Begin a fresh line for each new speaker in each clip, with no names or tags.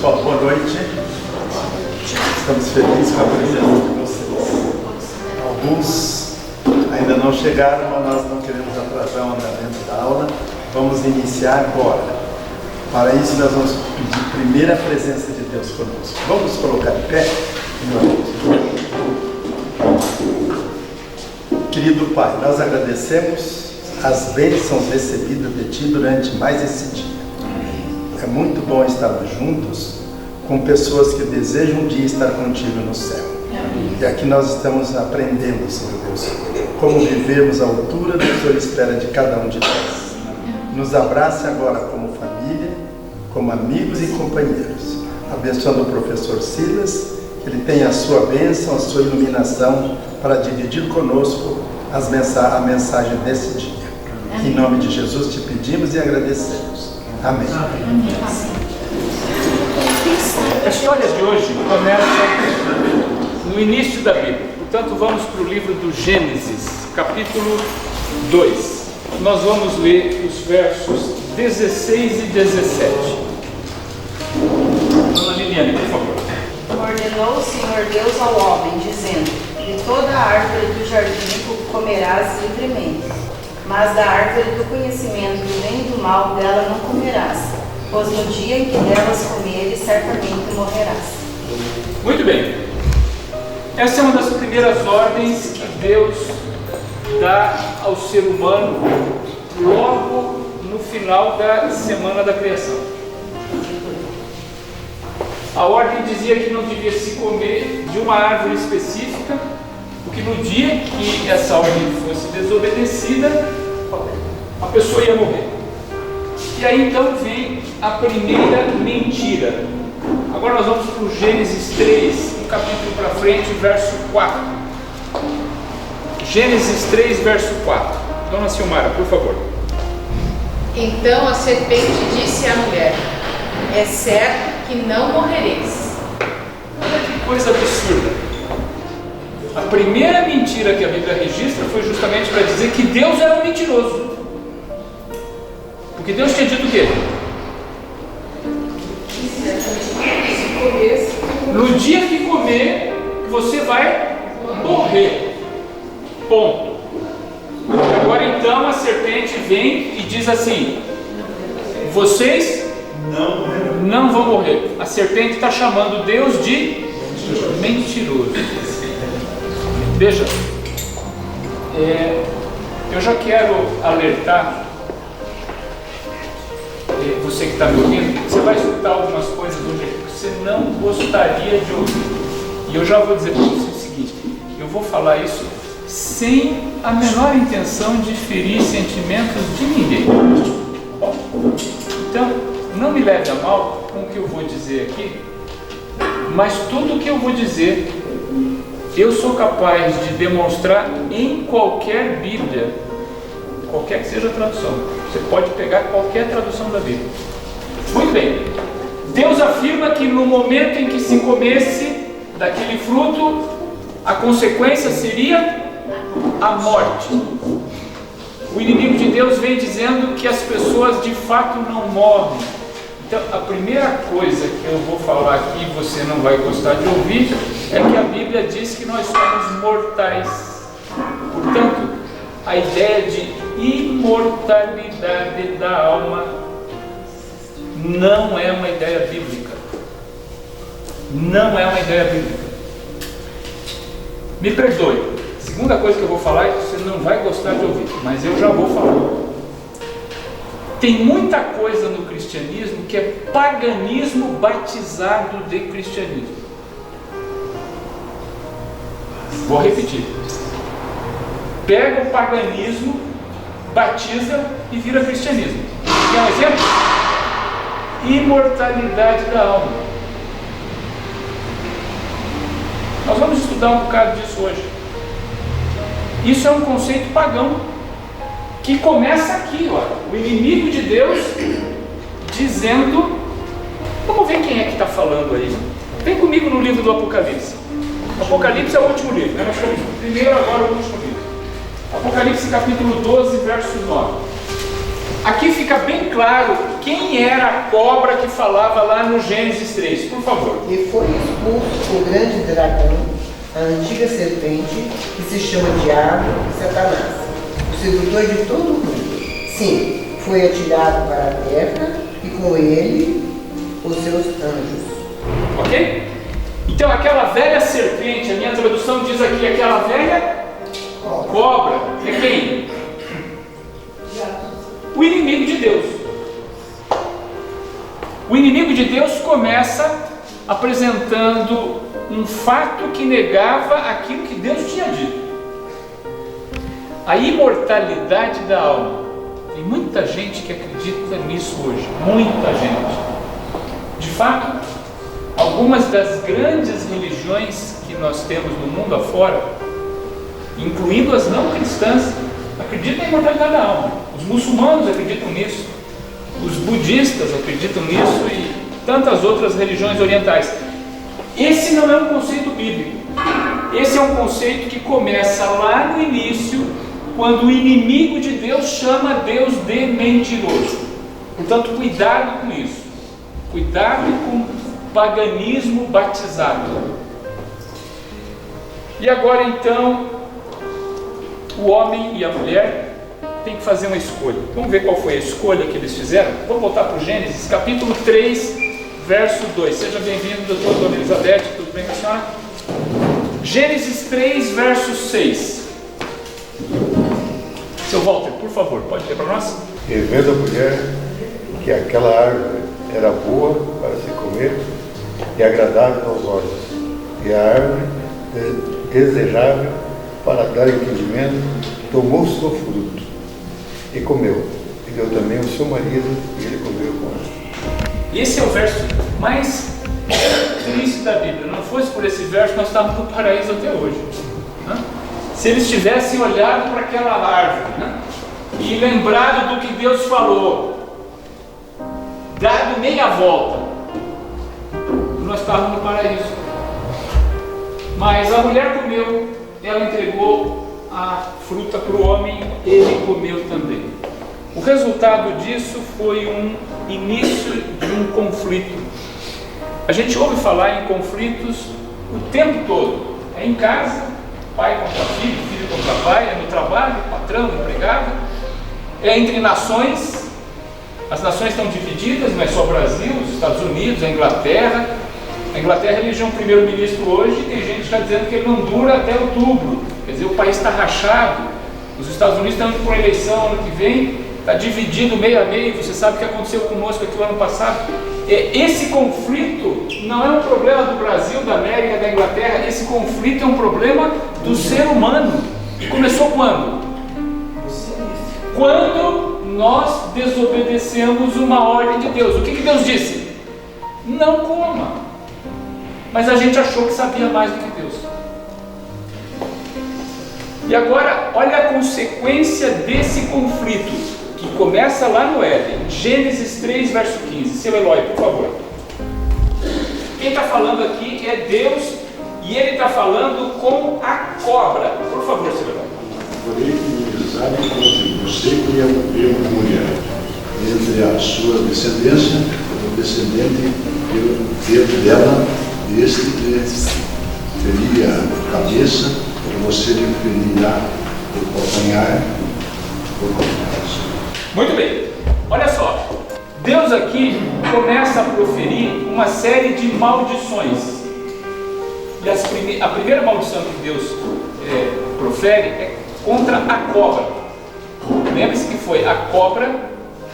Pessoal, boa noite. Estamos felizes com a presença de vocês. Alguns ainda não chegaram, mas nós não queremos atrasar o andamento da aula. Vamos iniciar agora. Para isso, nós vamos pedir primeiro a presença de Deus conosco. Vamos colocar de pé? Querido Pai, nós agradecemos as bênçãos recebidas de Ti durante mais esse dia. É muito bom estarmos juntos com pessoas que desejam um dia estar contigo no céu. E aqui nós estamos aprendendo, Senhor Deus, como vivemos à altura do que o Senhor espera de cada um de nós. Nos abrace agora como família, como amigos e companheiros. Abençoando o professor Silas, que ele tenha a sua bênção, a sua iluminação para dividir conosco a mensagem desse dia. Em nome de Jesus te pedimos e agradecemos. Amém.
A história de hoje começa no início da Bíblia. Portanto, vamos para o livro do Gênesis, capítulo 2. Nós vamos ler os versos 16 e 17. Dona Liliane, por favor.
Ordenou o Senhor Deus ao homem, dizendo: de toda a árvore do jardim comerás livremente, mas da árvore do conhecimento do bem e do mal dela não comerás, pois no dia em que delas comeres, certamente morrerás.
Muito bem. Essa é uma das primeiras ordens que Deus dá ao ser humano logo no final da semana da criação. A ordem dizia que não devia se comer de uma árvore específica, porque no dia que essa ordem fosse desobedecida, a pessoa ia morrer. E aí então vem a primeira mentira. Agora nós vamos para o Gênesis 3, um capítulo para frente, verso 4. Gênesis 3, verso 4. Dona Silmara, por favor.
Então a serpente disse à mulher: é certo que não morrereis.
Olha que coisa absurda. A primeira mentira que a Bíblia registra foi justamente para dizer que Deus era um mentiroso. Porque Deus tinha dito o quê? No dia que comer, você vai morrer. Ponto. E agora então a serpente vem e diz assim: vocês não vão morrer. A serpente está chamando Deus de mentiroso. Veja, eu já quero alertar você que está me ouvindo. Você vai escutar algumas coisas hoje que você não gostaria de ouvir. E eu já vou dizer para você o seguinte: eu vou falar isso sem a menor intenção de ferir sentimentos de ninguém. Então, não me leve a mal com o que eu vou dizer aqui, mas tudo o que eu vou dizer, eu sou capaz de demonstrar em qualquer Bíblia, qualquer que seja a tradução. Você pode pegar qualquer tradução da Bíblia. Muito bem. Deus afirma que no momento em que se comesse daquele fruto, a consequência seria a morte. O inimigo de Deus vem dizendo que as pessoas de fato não morrem. Então, a primeira coisa que eu vou falar aqui, você não vai gostar de ouvir, é que a Bíblia diz que nós somos mortais. Portanto, a ideia de imortalidade da alma não é uma ideia bíblica. Não é uma ideia bíblica. Me perdoe. Segunda coisa que eu vou falar é que você não vai gostar de ouvir, mas eu já vou falar. Tem muita coisa no cristianismo que é paganismo batizado de cristianismo. Vou repetir. Pega o paganismo, batiza e vira cristianismo. Quer um exemplo? Imortalidade da alma. Nós vamos estudar um bocado disso hoje. Isso é um conceito pagão que começa aqui, ó. O inimigo de Deus dizendo. Vamos ver quem é que está falando aí. Vem comigo no livro do Apocalipse. Apocalipse é o último livro, né? Nós estamos no primeiro, agora o último livro. Apocalipse capítulo 12, verso 9. Aqui fica bem claro quem era a cobra que falava lá no Gênesis 3, por favor.
E foi expulso o grande dragão, a antiga serpente, que se chama Diabo e Satanás, o sedutor de todo mundo. Sim, foi atirado para a terra e com ele os seus anjos.
Ok? Então aquela velha serpente, a minha tradução diz aqui, aquela velha cobra, é quem? O inimigo de Deus. O inimigo de Deus começa apresentando um fato que negava aquilo que Deus tinha dito. A imortalidade da alma. Tem muita gente que acredita nisso hoje. Muita gente. De fato, algumas das grandes religiões que nós temos no mundo afora, incluindo as não cristãs, acreditam na imortalidade da alma. Os muçulmanos acreditam nisso, os budistas acreditam nisso e tantas outras religiões orientais. Esse não é um conceito bíblico. Esse é um conceito que começa lá no início, quando o inimigo de Deus chama Deus de mentiroso. Portanto, cuidado com isso. Cuidado com o paganismo batizado. E agora então, o homem e a mulher têm que fazer uma escolha. Vamos ver qual foi a escolha que eles fizeram? Vamos voltar para o Gênesis, capítulo 3, verso 2. Seja bem-vindo, doutora Dona Elizabeth, tudo bem com a senhora? Gênesis 3, verso 6. Seu Walter, por favor, pode ler para nós?
E vendo a mulher que aquela árvore era boa para se comer e agradável aos olhos, e a árvore desejável para dar entendimento, tomou seu fruto e comeu, e deu também ao seu marido, e ele comeu com ela.
Esse é o verso mais triste da Bíblia. Não fosse por esse verso, nós estávamos no paraíso até hoje, né? Se eles tivessem olhado para aquela árvore, né, e lembrado do que Deus falou, dado meia volta, nós estávamos no paraíso. Mas a mulher comeu, ela entregou a fruta para o homem, ele comeu também. O resultado disso foi um início de um conflito. A gente ouve falar em conflitos o tempo todo. É em casa, pai contra filho, filho contra pai, é no trabalho, patrão, empregado. É entre nações. As nações estão divididas, não é só o Brasil, os Estados Unidos, a Inglaterra. A Inglaterra elegeu um primeiro-ministro hoje e tem gente que está dizendo que ele não dura até outubro. Quer dizer, o país está rachado. Os Estados Unidos estão indo para uma eleição ano que vem, está dividido meio a meio. Você sabe o que aconteceu conosco aqui o ano passado. Esse conflito não é um problema do Brasil, da América, da Inglaterra. Esse conflito é um problema do ser humano. E começou quando? Quando nós desobedecemos uma ordem de Deus. O que Deus disse? Não coma. Mas a gente achou que sabia mais do que Deus. E agora, olha a consequência desse conflito, que começa lá no Éden, Gênesis 3, verso 15. Seu Eloy, por favor. Quem está falando aqui é Deus, e ele está falando com a cobra. Por favor, seu Eloy.
Porém, inimizade entre você e a mulher, entre a sua descendência e o descendente dela, este feria a cabeça, e você lhe ferirá o calcanhar,
Muito bem, olha só, Deus aqui começa a proferir uma série de maldições. E a primeira maldição que Deus profere é contra a cobra. Lembre-se que foi a cobra,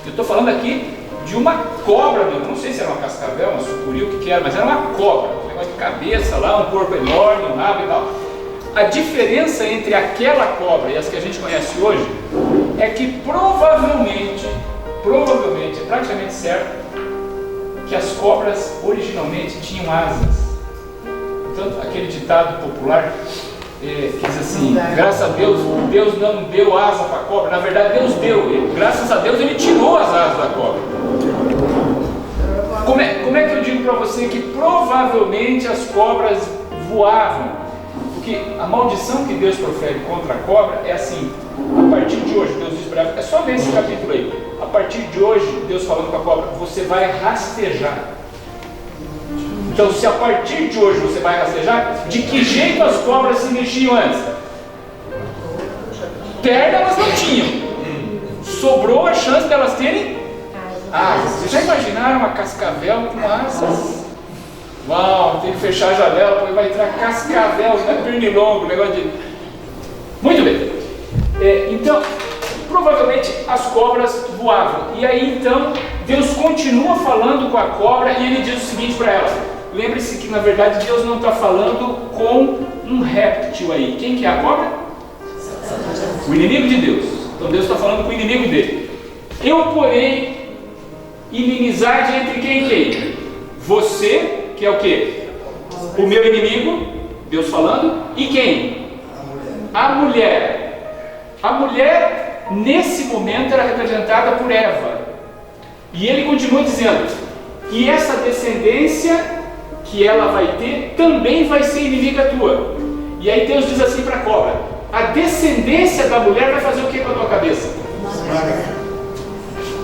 eu estou falando aqui de uma cobra mesmo, não sei se era uma cascavel, uma sucuri, o que era, mas era uma cobra, um negócio de cabeça lá, um corpo enorme, um rabo e tal. A diferença entre aquela cobra e as que a gente conhece hoje é que provavelmente, é praticamente certo, que as cobras originalmente tinham asas. Portanto, aquele ditado popular que diz assim, graças a Deus, Deus não deu asa para a cobra. Na verdade, Deus deu, graças a Deus ele tirou as asas da cobra. Como é que eu digo para você que provavelmente as cobras voavam? Porque a maldição que Deus profere contra a cobra é assim: a partir de hoje, Deus diz para ela, é só ver esse capítulo aí, a partir de hoje, Deus falando com a cobra, você vai rastejar. Então, se a partir de hoje você vai rastejar, de que jeito as cobras se mexiam antes? Perna elas não tinham, sobrou a chance delas terem asas. Vocês já imaginaram uma cascavel com asas? Uau, tem que fechar a janela, porque vai entrar cascavel, não é pernilongo, negócio de... Muito bem. Então, provavelmente as cobras voavam. E aí então, Deus continua falando com a cobra e ele diz o seguinte para ela. Lembre-se que na verdade Deus não está falando com um réptil aí. Quem que é a cobra? O inimigo de Deus. Então Deus está falando com o inimigo dele. Eu porém inimizade entre quem e quem? Você, que é o quê? O meu inimigo, Deus falando, e quem? A mulher. A mulher, nesse momento, era representada por Eva. E ele continua dizendo que essa descendência que ela vai ter também vai ser inimiga tua. E aí Deus diz assim para a cobra: a descendência da mulher vai fazer o que com a tua cabeça?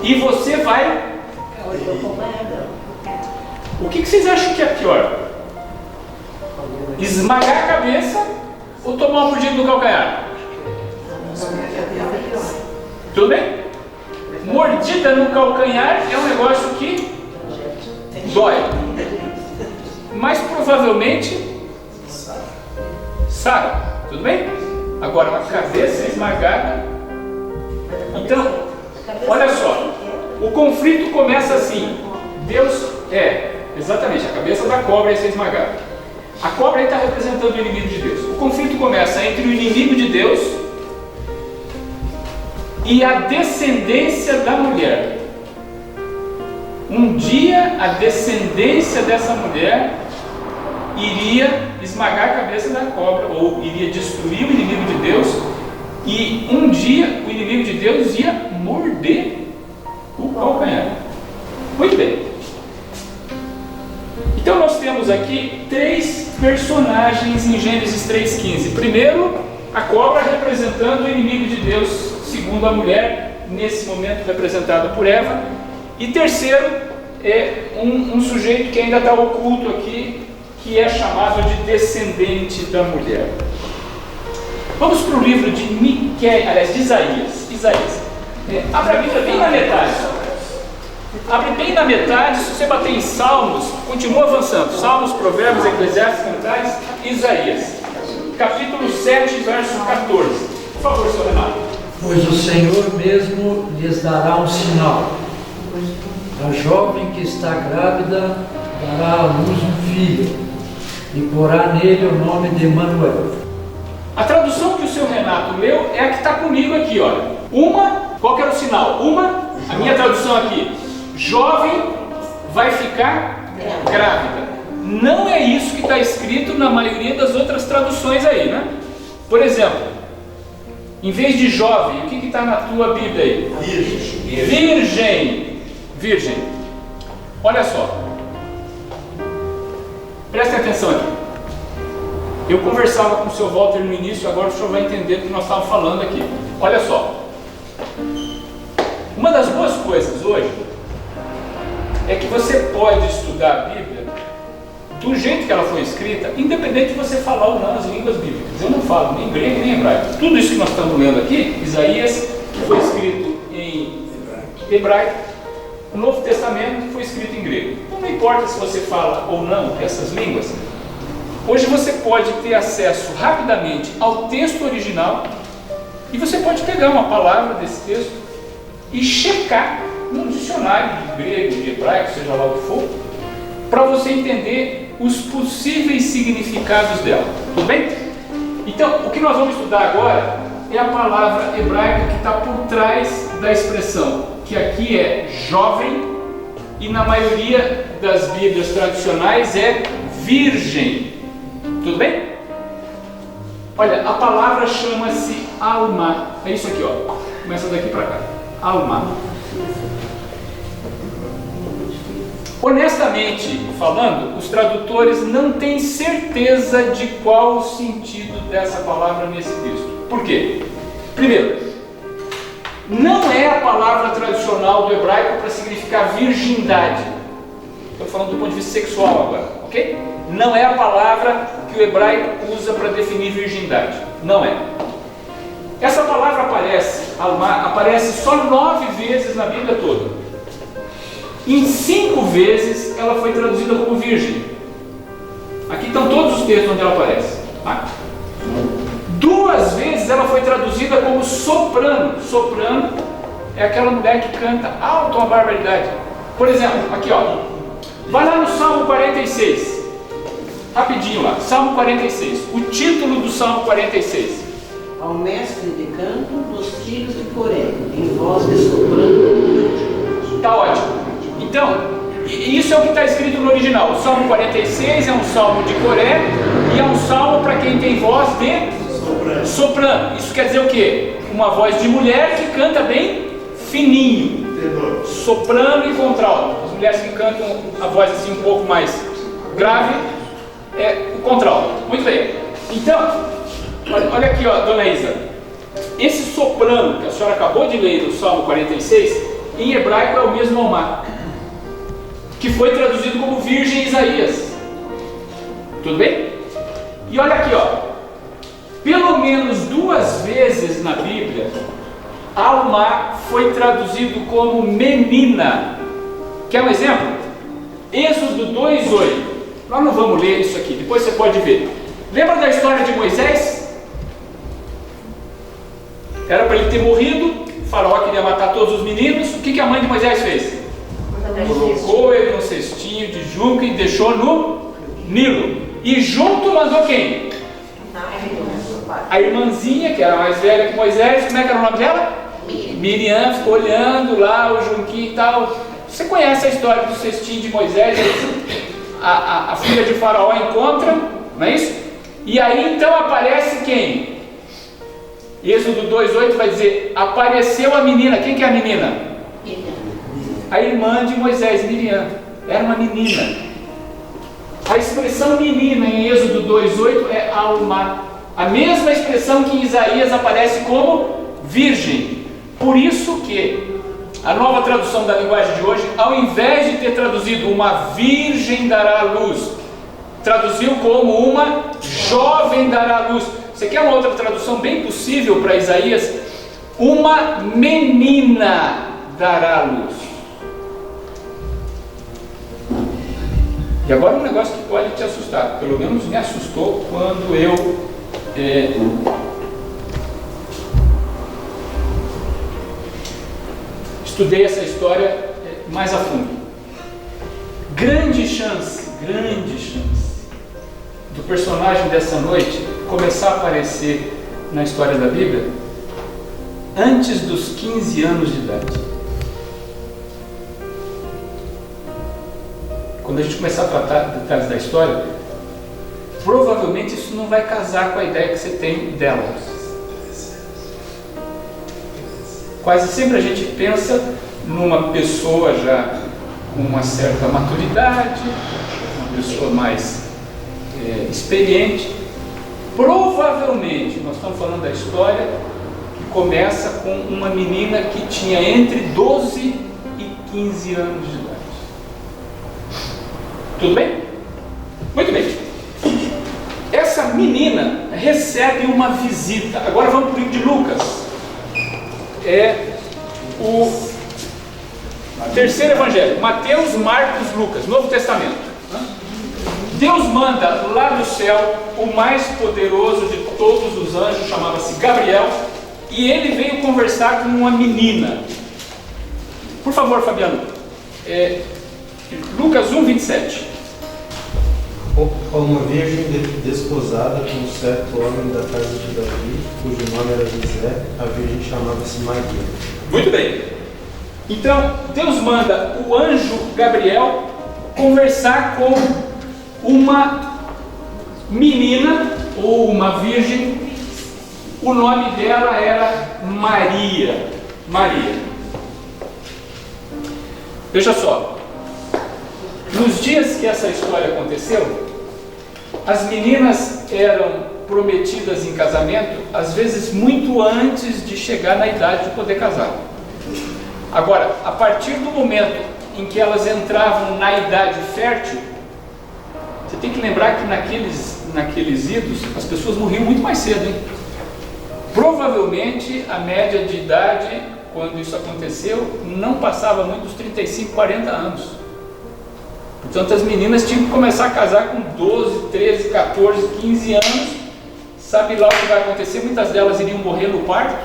E você vai... O que vocês acham que é pior? Esmagar a cabeça ou tomar uma mordida no calcanhar? Tudo bem? Mordida no calcanhar é um negócio que dói, mas provavelmente sara. Tudo bem? Agora, uma cabeça esmagada. Então, olha só, o conflito começa assim. Deus exatamente, a cabeça da cobra ia ser esmagada. A cobra está representando o inimigo de Deus. O conflito começa entre o inimigo de Deus e a descendência da mulher. Um dia a descendência dessa mulher iria esmagar a cabeça da cobra, ou iria destruir o inimigo de Deus, e um dia o inimigo de Deus ia morder o calcanhar. Muito bem. Então nós temos aqui 3 personagens em Gênesis 3,15. Primeiro, a cobra representando o inimigo de Deus, segundo a mulher, nesse momento representada por Eva. E terceiro, um sujeito que ainda está oculto aqui, que é chamado de descendente da mulher. Vamos para o livro de de Isaías. Abra a Bíblia bem na metade. Abre bem na metade. Se você bater em Salmos, continua avançando. Salmos, Provérbios, Eclesiastes, Cantares, Isaías. Capítulo 7, verso 14. Por favor, senhor Renato.
Pois o Senhor mesmo lhes dará um sinal. A jovem que está grávida dará à luz um filho, e porá nele o nome de Emanuel.
A tradução que o seu Renato leu é a que está comigo aqui, olha. Qual que era o sinal? A minha tradução aqui, jovem vai ficar grávida. Não é isso que está escrito na maioria das outras traduções aí, né? Por exemplo, em vez de jovem, o que está na tua Bíblia aí? Virgem. Olha só. Prestem atenção aqui. Eu conversava com o seu Walter no início, agora o senhor vai entender o que nós estávamos falando aqui. Olha só. Uma das boas coisas hoje é que você pode estudar a Bíblia do jeito que ela foi escrita, independente de você falar ou não as línguas bíblicas. Eu não falo nem grego nem hebraico. Tudo isso que nós estamos lendo aqui, Isaías, foi escrito em hebraico. O Novo Testamento foi escrito em grego. Então não importa se você fala ou não essas línguas. Hoje você pode ter acesso rapidamente ao texto original e você pode pegar uma palavra desse texto e checar num dicionário de grego, de hebraico, seja lá o que for, para você entender os possíveis significados dela. Tudo bem? Então, o que nós vamos estudar agora é a palavra hebraica que está por trás da expressão, que aqui é jovem e na maioria das Bíblias tradicionais é virgem. Tudo bem? Olha, a palavra chama-se alma. É isso aqui, ó. Começa daqui para cá. Alma. Honestamente falando, os tradutores não têm certeza de qual o sentido dessa palavra nesse texto. Por quê? Primeiro, não é a palavra tradicional do hebraico para significar virgindade. Estou falando do ponto de vista sexual agora, ok? Não é a palavra que o hebraico usa para definir virgindade. Não é. Essa palavra aparece só 9 vezes na Bíblia toda. Em 5 vezes ela foi traduzida como virgem. Aqui estão todos os textos onde ela aparece. Tá? 2 vezes ela foi traduzida como soprano. Soprano é aquela mulher que canta alto uma barbaridade. Por exemplo, aqui ó, vai lá no Salmo 46. Rapidinho lá, Salmo 46. O título do Salmo 46.
Ao mestre de canto dos filhos de Coré, em voz de soprano.
Tá ótimo. Então, isso é o que está escrito no original. O Salmo 46 é um salmo de Coré e é um salmo para quem tem voz de soprano. Isso quer dizer o quê? Uma voz de mulher que canta bem fininho. Soprano e contralto. As mulheres que cantam a voz assim um pouco mais grave é o contralto. Muito bem. Então, olha aqui, ó, dona Isa. Esse soprano que a senhora acabou de ler no Salmo 46, em hebraico é o mesmo Almá, que foi traduzido como virgem Isaías. Tudo bem? E olha aqui, ó. Pelo menos 2 vezes na Bíblia, Almá foi traduzido como menina. Quer um exemplo? Êxodo 2:8. Nós não vamos ler isso aqui, depois você pode ver. Lembra da história de Moisés? Era para ele ter morrido, o faraó queria matar todos os meninos. O que a mãe de Moisés fez? Colocou ele num cestinho de juca e deixou no Nilo. E junto mandou quem? A irmãzinha, que era mais velha que Moisés. Como é que era o nome dela? Miriam. Ficou olhando lá o junquinho e tal. Você conhece a história do cestinho de Moisés? A filha de faraó encontra, não é isso? E aí então aparece quem? Êxodo 2:8 vai dizer: apareceu a menina. Quem que é a menina? A irmã de Moisés, Miriam. Era uma menina. A expressão menina em Êxodo 2:8 é Almá. A mesma expressão que em Isaías aparece como virgem. Por isso que a nova tradução da linguagem de hoje, ao invés de ter traduzido uma virgem dará à luz, traduziu como uma jovem dará à luz. Você quer uma outra tradução bem possível para Isaías? Uma menina dará à luz. E agora um negócio que pode te assustar, pelo menos me assustou quando eu estudei essa história mais a fundo. Grande chance do personagem dessa noite começar a aparecer na história da Bíblia antes dos 15 anos de idade. Quando a gente começar a tratar detalhes da história, provavelmente isso não vai casar com a ideia que você tem dela. Quase sempre a gente pensa numa pessoa já com uma certa maturidade, uma pessoa mais experiente. Provavelmente, nós estamos falando da história que começa com uma menina que tinha entre 12 e 15 anos de idade. Tudo bem? Muito bem. Essa menina recebe uma visita. Agora vamos para o livro de Lucas. É o terceiro evangelho. Mateus, Marcos, Lucas. Novo Testamento. Deus manda lá do céu o mais poderoso de todos os anjos, chamava-se Gabriel, e ele veio conversar com uma menina. Por favor, Fabiano. Lucas 1:27.
Uma virgem desposada com um certo homem da casa de Davi, cujo nome era José, a virgem chamava-se Maria.
Muito bem. Então, Deus manda o anjo Gabriel conversar com uma menina ou uma virgem. O nome dela era Maria. Veja só. Nos dias que essa história aconteceu, as meninas eram prometidas em casamento, às vezes muito antes de chegar na idade de poder casar. Agora, a partir do momento em que elas entravam na idade fértil, você tem que lembrar que naqueles idos as pessoas morriam muito mais cedo, hein? Provavelmente a média de idade, quando isso aconteceu, não passava muito dos 35, 40 anos. Portanto, as meninas tinham que começar a casar com 12, 13, 14, 15 anos. Sabe lá o que vai acontecer? Muitas delas iriam morrer no parto.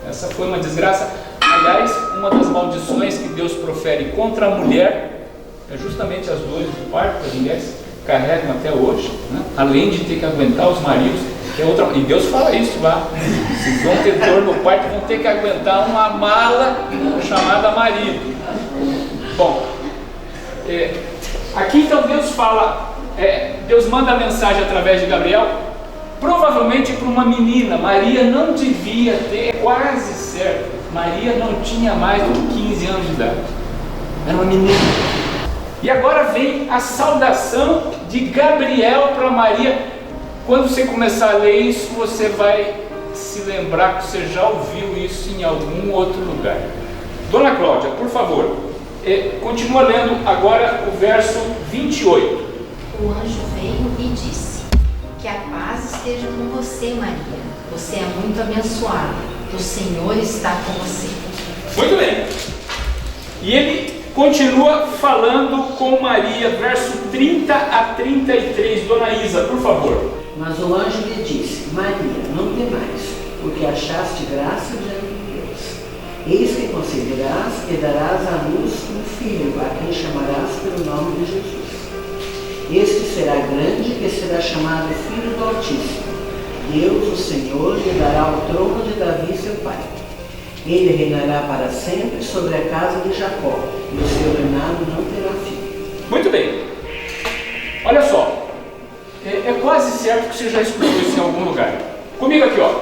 Essa foi uma desgraça. Aliás, uma das maldições que Deus profere contra a mulher é justamente as dores do parto, que as mulheres carregam até hoje, né? Além de ter que aguentar os maridos, que é outra. E Deus fala isso lá: se vão ter dor no parto, vão ter que aguentar uma mala chamada marido. Bom, aqui então Deus fala, Deus manda a mensagem através de Gabriel, provavelmente para uma menina. Maria não devia ter, quase certo, Maria não tinha mais do que 15 anos de idade, era uma menina. E agora vem a saudação de Gabriel para Maria. Quando você começar a ler isso, você vai se lembrar que você já ouviu isso em algum outro lugar. Dona Cláudia, por favor, continua lendo agora o verso 28.
O anjo veio e disse: que a paz esteja com você, Maria. Você é muito abençoada. O Senhor está com você.
Muito bem. E ele continua falando com Maria, verso 30 a 33. Dona Isa, por favor.
Mas o anjo lhe disse: Maria, não temais, porque achaste graça diante de Deus. Eis que conceberás e darás à luz um filho, a quem chamarás pelo nome de Jesus. Este será grande e será chamado Filho do Altíssimo. Deus, o Senhor, lhe dará o trono de Davi, seu pai. Ele reinará para sempre sobre a casa de Jacó, e o seu reinado não terá fim.
Muito bem. Olha só. É quase certo que você já escutou isso em algum lugar. Comigo aqui, ó.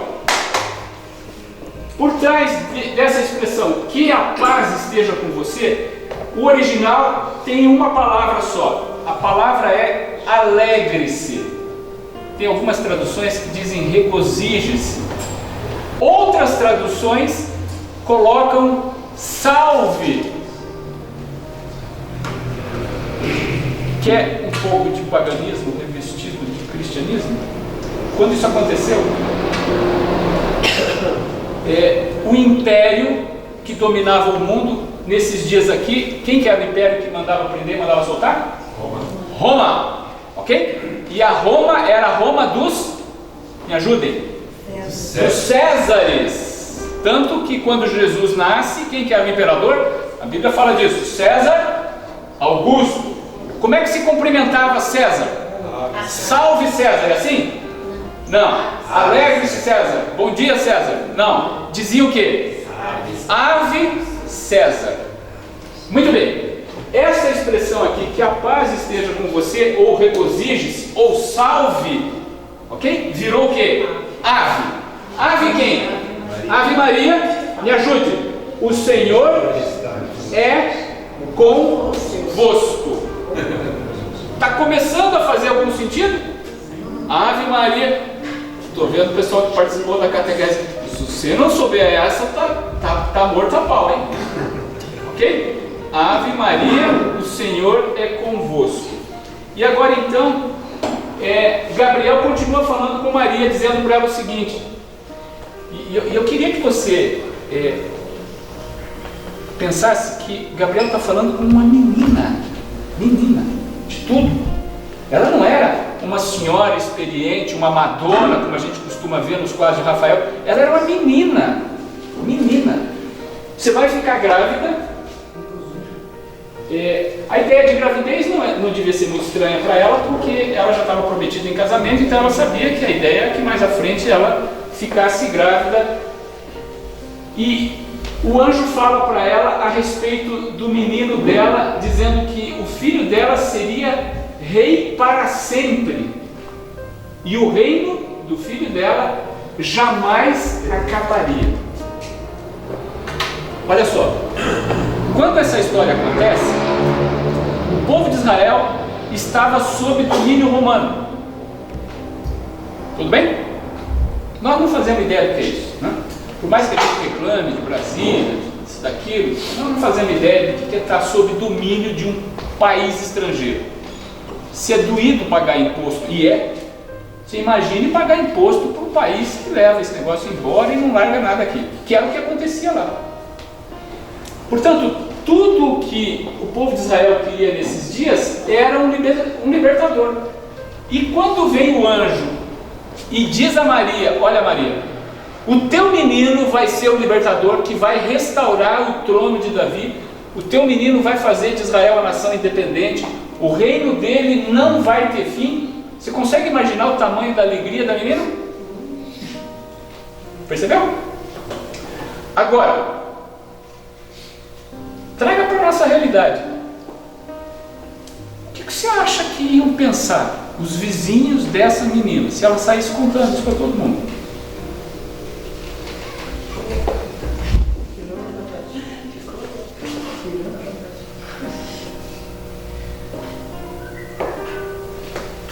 Por trás dessa expressão, que a paz esteja com você, o original tem uma palavra só. A palavra é alegre-se. Tem algumas traduções que dizem regozije-se. Outras traduções colocam salve. Que é um pouco de paganismo revestido de cristianismo. Quando isso aconteceu, o império que dominava o mundo nesses dias aqui, quem que era o império que mandava prender, mandava soltar? Roma, ok? E a Roma era a Roma dos, me ajudem, dos Césares. Tanto que quando Jesus nasce, quem que era o imperador? A Bíblia fala disso, César Augusto. Como é que se cumprimentava César? Salve César, é assim? Não. Alegre-se César. Bom dia César. Não. Dizia o quê? Ave César. Muito bem. Essa expressão aqui, que a paz esteja com você, ou regozije-se, ou salve, ok? Virou o quê? Ave. Ave quem? Ave Maria. Me ajude. O Senhor é convosco. Está começando a fazer algum sentido? Ave Maria. Estou vendo o pessoal que participou da catequese. Se você não souber essa, tá morto a pau, hein? Ok? Ave Maria, o Senhor é convosco. E agora então, Gabriel continua falando com Maria, dizendo para ela o seguinte. E eu queria que você pensasse que Gabriel está falando com uma menina de tudo. Ela não era uma senhora experiente, uma Madonna, como a gente costuma ver nos quadros de Rafael. Ela era uma menina. Você vai ficar grávida. A ideia de gravidez não devia ser muito estranha para ela, porque ela já estava prometida em casamento, então ela sabia que a ideia era que mais à frente ela ficasse grávida. E o anjo fala para ela a respeito do menino dela, dizendo que o filho dela seria rei para sempre, e o reino do filho dela jamais acabaria. Olha só, quando essa história acontece, o povo de Israel estava sob domínio romano. Tudo bem? Nós não fazemos ideia do que é isso, né? Por mais que a gente reclame de Brasília, disso, daquilo, nós não fazemos ideia do que é estar sob domínio de um país estrangeiro. Se é doído pagar imposto, e é, você imagine pagar imposto para um país que leva esse negócio embora e não larga nada aqui, que era o que acontecia lá. Portanto, tudo o que o povo de Israel queria nesses dias era um libertador. E quando vem o anjo e diz a Maria: olha, Maria, o teu menino vai ser o libertador que vai restaurar o trono de Davi, o teu menino vai fazer de Israel a nação independente, o reino dele não vai ter fim. Você consegue imaginar o tamanho da alegria da menina? Percebeu? Agora, traga para a nossa realidade. O que você acha que iam pensar os vizinhos dessa menina se ela saísse contando isso para todo mundo?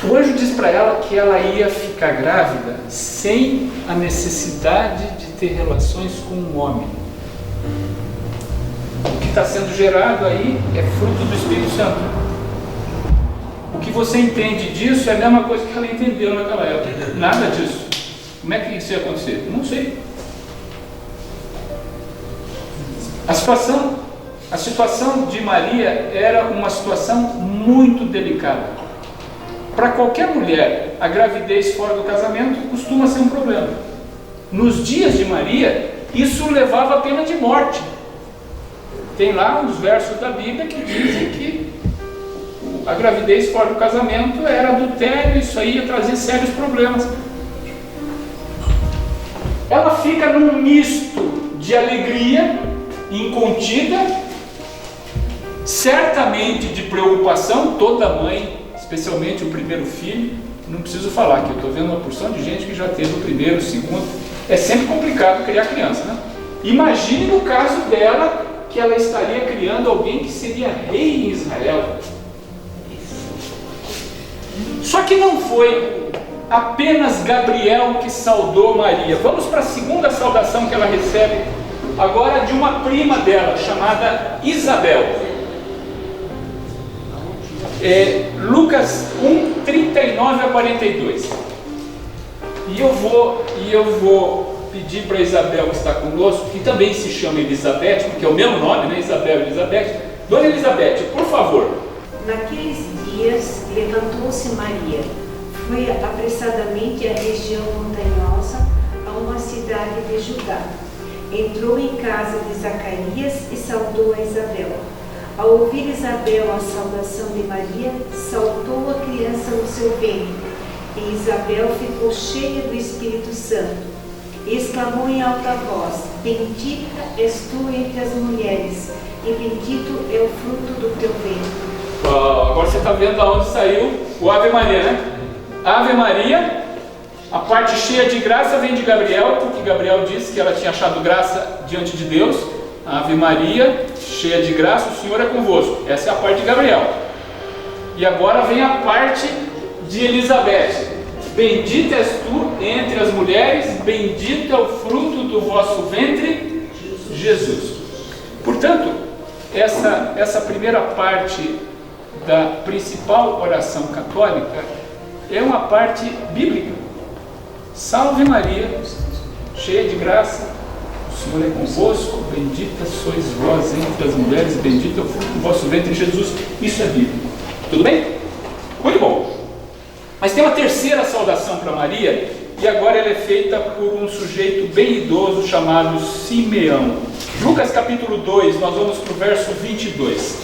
O anjo diz para ela que ela ia ficar grávida sem a necessidade de ter relações com um homem. O que está sendo gerado aí é fruto do Espírito Santo. O que você entende disso é a mesma coisa que ela entendeu naquela época. Nada disso. Como é que isso ia acontecer? Não sei. A situação de Maria era uma situação muito delicada. Para qualquer mulher, a gravidez fora do casamento costuma ser um problema. Nos dias de Maria, isso levava a pena de morte. Tem lá uns versos da Bíblia que dizem que a gravidez fora do casamento era adultério, isso aí ia trazer sérios problemas. Ela fica num misto de alegria incontida, certamente de preocupação. Toda mãe, especialmente o primeiro filho, não preciso falar que eu estou vendo uma porção de gente que já teve o primeiro, o segundo. É sempre complicado criar criança, né? Imagine no caso dela, que ela estaria criando alguém que seria rei em Israel. Só que não foi apenas Gabriel que saudou Maria. Vamos para a segunda saudação que ela recebe agora de uma prima dela, chamada Isabel. Lucas 1, 39 a 42. E eu vou pedir para Isabel, que está conosco, que também se chama Elizabeth, porque é o mesmo nome, né? Isabel e Elizabeth. Dona Elizabeth, por favor.
Naqueles dias, levantou-se Maria, foi apressadamente à região montanhosa, a uma cidade de Judá. Entrou em casa de Zacarias e saudou a Isabel. Ao ouvir Isabel a saudação de Maria, saltou a criança no seu ventre, e Isabel ficou cheia do Espírito Santo. E exclamou em alta voz: Bendita és tu entre as mulheres, e bendito é o fruto do teu ventre.
Agora você está vendo aonde saiu o Ave Maria, né? Ave Maria, a parte cheia de graça vem de Gabriel, porque Gabriel disse que ela tinha achado graça diante de Deus. Ave Maria, cheia de graça, o Senhor é convosco. Essa é a parte de Gabriel. E agora vem a parte de Elizabeth. Bendita és tu entre as mulheres, bendito é o fruto do vosso ventre, Jesus. Portanto, essa primeira parte da principal oração católica é uma parte bíblica. Salve Maria, cheia de graça, o Senhor é convosco, bendita sois vós entre as mulheres, bendito é o fruto do vosso ventre, Jesus. Isso é bíblico. Tudo bem? Muito bom. Mas tem uma terceira saudação para Maria, e agora ela é feita por um sujeito bem idoso chamado Simeão. Lucas capítulo 2, nós vamos para o verso 22.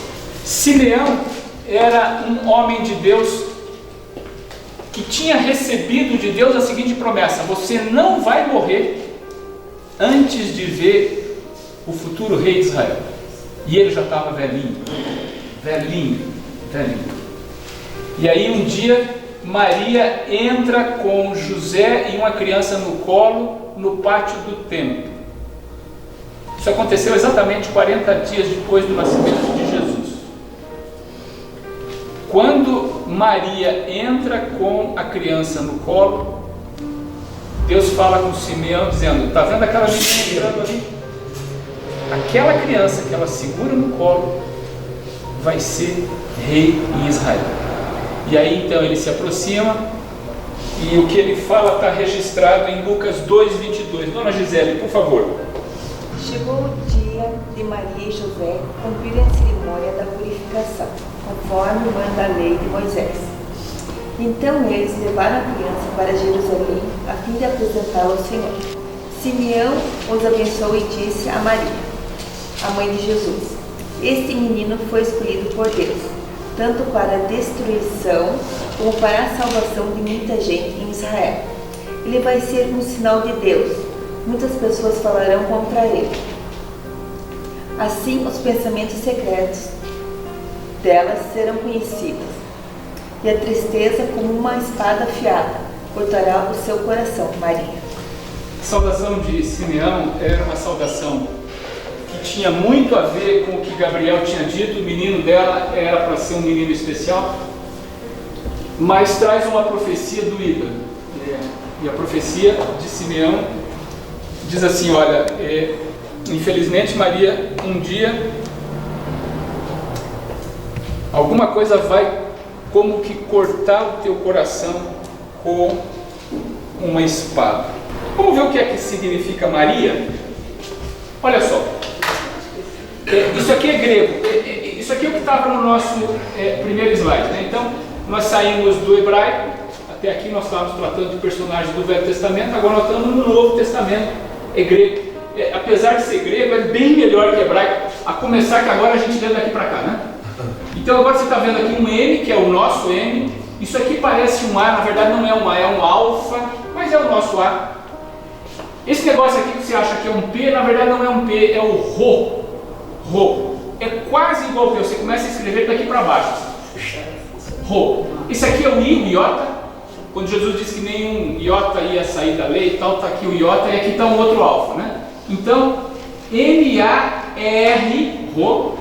Simeão era um homem de Deus que tinha recebido de Deus a seguinte promessa: você não vai morrer antes de ver o futuro rei de Israel. E ele já estava velhinho. E aí um dia Maria entra com José e uma criança no colo no pátio do templo. Isso aconteceu exatamente 40 dias depois do nascimento de Jesus. Quando Maria entra com a criança no colo, Deus fala com Simeão dizendo: está vendo aquela menina entrando ali? Aquela criança que ela segura no colo vai ser rei em Israel. E aí então ele se aproxima e o que ele fala está registrado em Lucas 2:22. Dona Gisele, por favor.
Chegou o dia de Maria e José cumprirem a cerimônia da purificação, conforme manda a lei de Moisés. Então eles levaram a criança para Jerusalém a fim de apresentá-la ao Senhor. Simeão os abençoou e disse a Maria, a mãe de Jesus: este menino foi escolhido por Deus, tanto para a destruição como para a salvação de muita gente em Israel. Ele vai ser um sinal de Deus. Muitas pessoas falarão contra ele. Assim, os pensamentos secretos delas serão conhecidos, e a tristeza, como uma espada afiada, cortará o seu coração. Maria.
A saudação de Simeão era uma saudação que tinha muito a ver com o que Gabriel tinha dito. O menino dela era para ser um menino especial, mas traz uma profecia doída. E a profecia de Simeão diz assim: olha, infelizmente Maria, um dia alguma coisa vai como que cortar o teu coração com uma espada. Vamos ver o que é que significa Maria? Olha só, isso aqui é grego, isso aqui é o que estava no nosso primeiro slide, né? Então nós saímos do hebraico, até aqui nós estávamos tratando de personagens do Velho Testamento, agora nós estamos no Novo Testamento, é grego. Apesar de ser grego, é bem melhor que hebraico, a começar que agora a gente lê daqui para cá, né? Então agora você está vendo aqui um M, que é o nosso M. Isso aqui parece um A, na verdade não é um A, é um alfa, mas é o nosso A. Esse negócio aqui que você acha que é um P, na verdade não é um P, é o Rho. Rho. É quase igual ao P, você começa a escrever daqui para baixo. Rho. Esse aqui é o I, o iota. Quando Jesus disse que nenhum iota ia sair da lei e tal, está aqui o iota e aqui está um outro alfa, né? Então, M-A-R, Rho,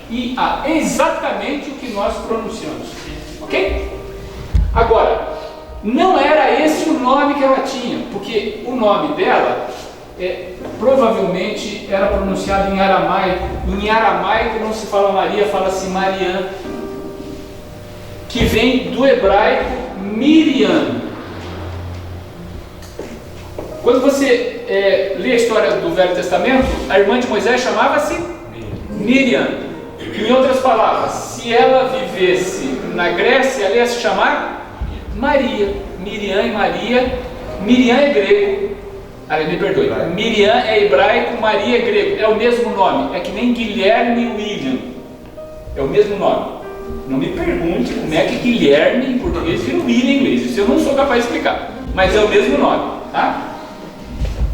I-A. É exatamente o que nós pronunciamos. Ok? Agora, não era esse o nome que ela tinha, porque o nome dela provavelmente era pronunciado em aramaico. Em aramaico não se fala Maria, fala-se Mariam, que vem do hebraico Miriam. Quando você lê a história do Velho Testamento, a irmã de Moisés chamava-se Miriam. Em outras palavras, se ela vivesse na Grécia, ela ia se chamar Maria. Miriam e Maria. Miriam é grego. Me perdoe. Miriam é hebraico, Maria é grego. É o mesmo nome. É que nem Guilherme e William. É o mesmo nome. Não me pergunte como é que Guilherme em português vira William em inglês. Isso eu não sou capaz de explicar. Mas é o mesmo nome. Tá?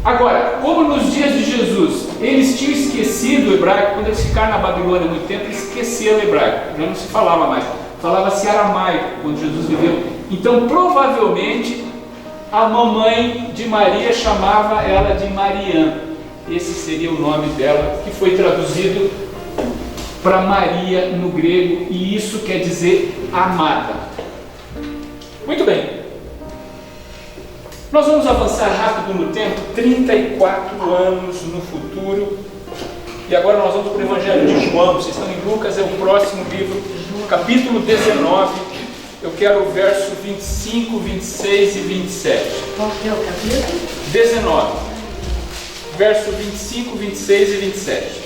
Agora, como nos dias de Jesus, eles tinham esquecido o hebraico, quando eles ficaram na Babilônia há muito tempo, eles esqueceram o hebraico, já não se falava mais, falava-se aramaico quando Jesus viveu. Então, provavelmente, a mamãe de Maria chamava ela de Mariam. Esse seria o nome dela, que foi traduzido para Maria no grego, e isso quer dizer amada. Muito bem. Nós vamos avançar rápido no tempo, 34 anos no futuro. E agora nós vamos para o Evangelho de João. Vocês estão em Lucas, é o próximo livro, capítulo 19. Eu quero o verso 25, 26 e 27.
Qual que é o capítulo?
19. Verso 25, 26 e 27.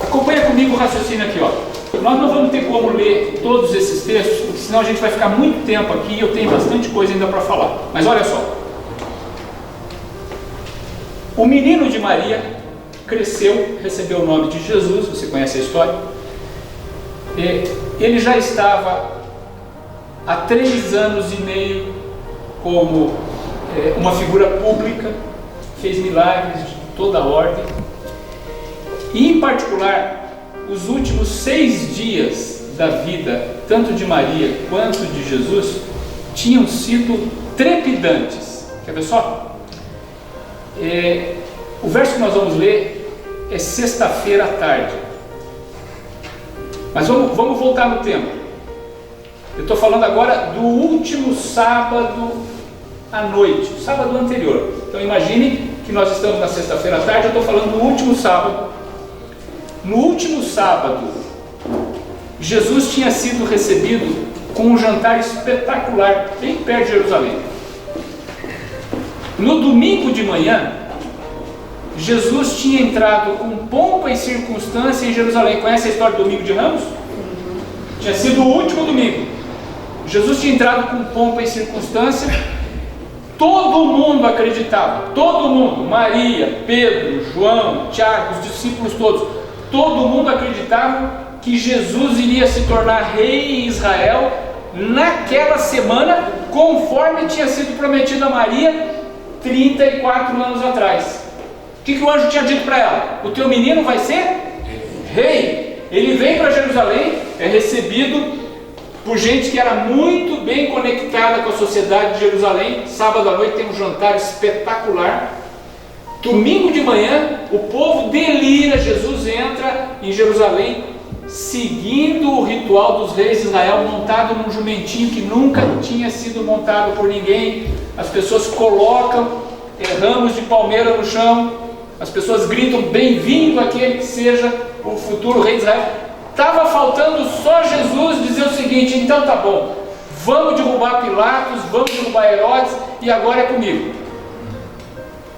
Acompanha comigo o raciocínio aqui, ó. Nós não vamos ter como ler todos esses textos, porque senão a gente vai ficar muito tempo aqui e eu tenho bastante coisa ainda para falar. Mas olha só. O menino de Maria cresceu, recebeu o nome de Jesus, você conhece a história. Ele já estava há 3 anos e meio como uma figura pública, fez milagres de toda a ordem. E em particular, os últimos 6 dias da vida, tanto de Maria quanto de Jesus, tinham sido trepidantes. Quer ver só? O verso que nós vamos ler é sexta-feira à tarde. Mas vamos voltar no tempo. Eu estou falando agora do último sábado à noite, o sábado anterior. Então imagine que nós estamos na sexta-feira à tarde, eu estou falando do último sábado. No último sábado, Jesus tinha sido recebido com um jantar espetacular, bem perto de Jerusalém. No domingo de manhã, Jesus tinha entrado com pompa e circunstância em Jerusalém. Conhece a história do domingo de Ramos? Tinha sido o último domingo. Jesus tinha entrado com pompa e circunstância. Todo mundo acreditava, todo mundo, Maria, Pedro, João, Tiago, os discípulos todos, todo mundo acreditava que Jesus iria se tornar rei em Israel naquela semana, conforme tinha sido prometido a Maria 34 anos atrás. O que o anjo tinha dito para ela? O teu menino vai ser rei. Ele vem para Jerusalém, é recebido por gente que era muito bem conectada com a sociedade de Jerusalém. Sábado à noite tem um jantar espetacular. Domingo de manhã, o povo delira, Jesus entra em Jerusalém, seguindo o ritual dos reis de Israel, montado num jumentinho que nunca tinha sido montado por ninguém. As pessoas colocam ramos de palmeira no chão, as pessoas gritam, bem-vindo aquele que seja o futuro rei de Israel. Estava faltando só Jesus dizer o seguinte: então tá bom, vamos derrubar Pilatos, vamos derrubar Herodes, e agora é comigo.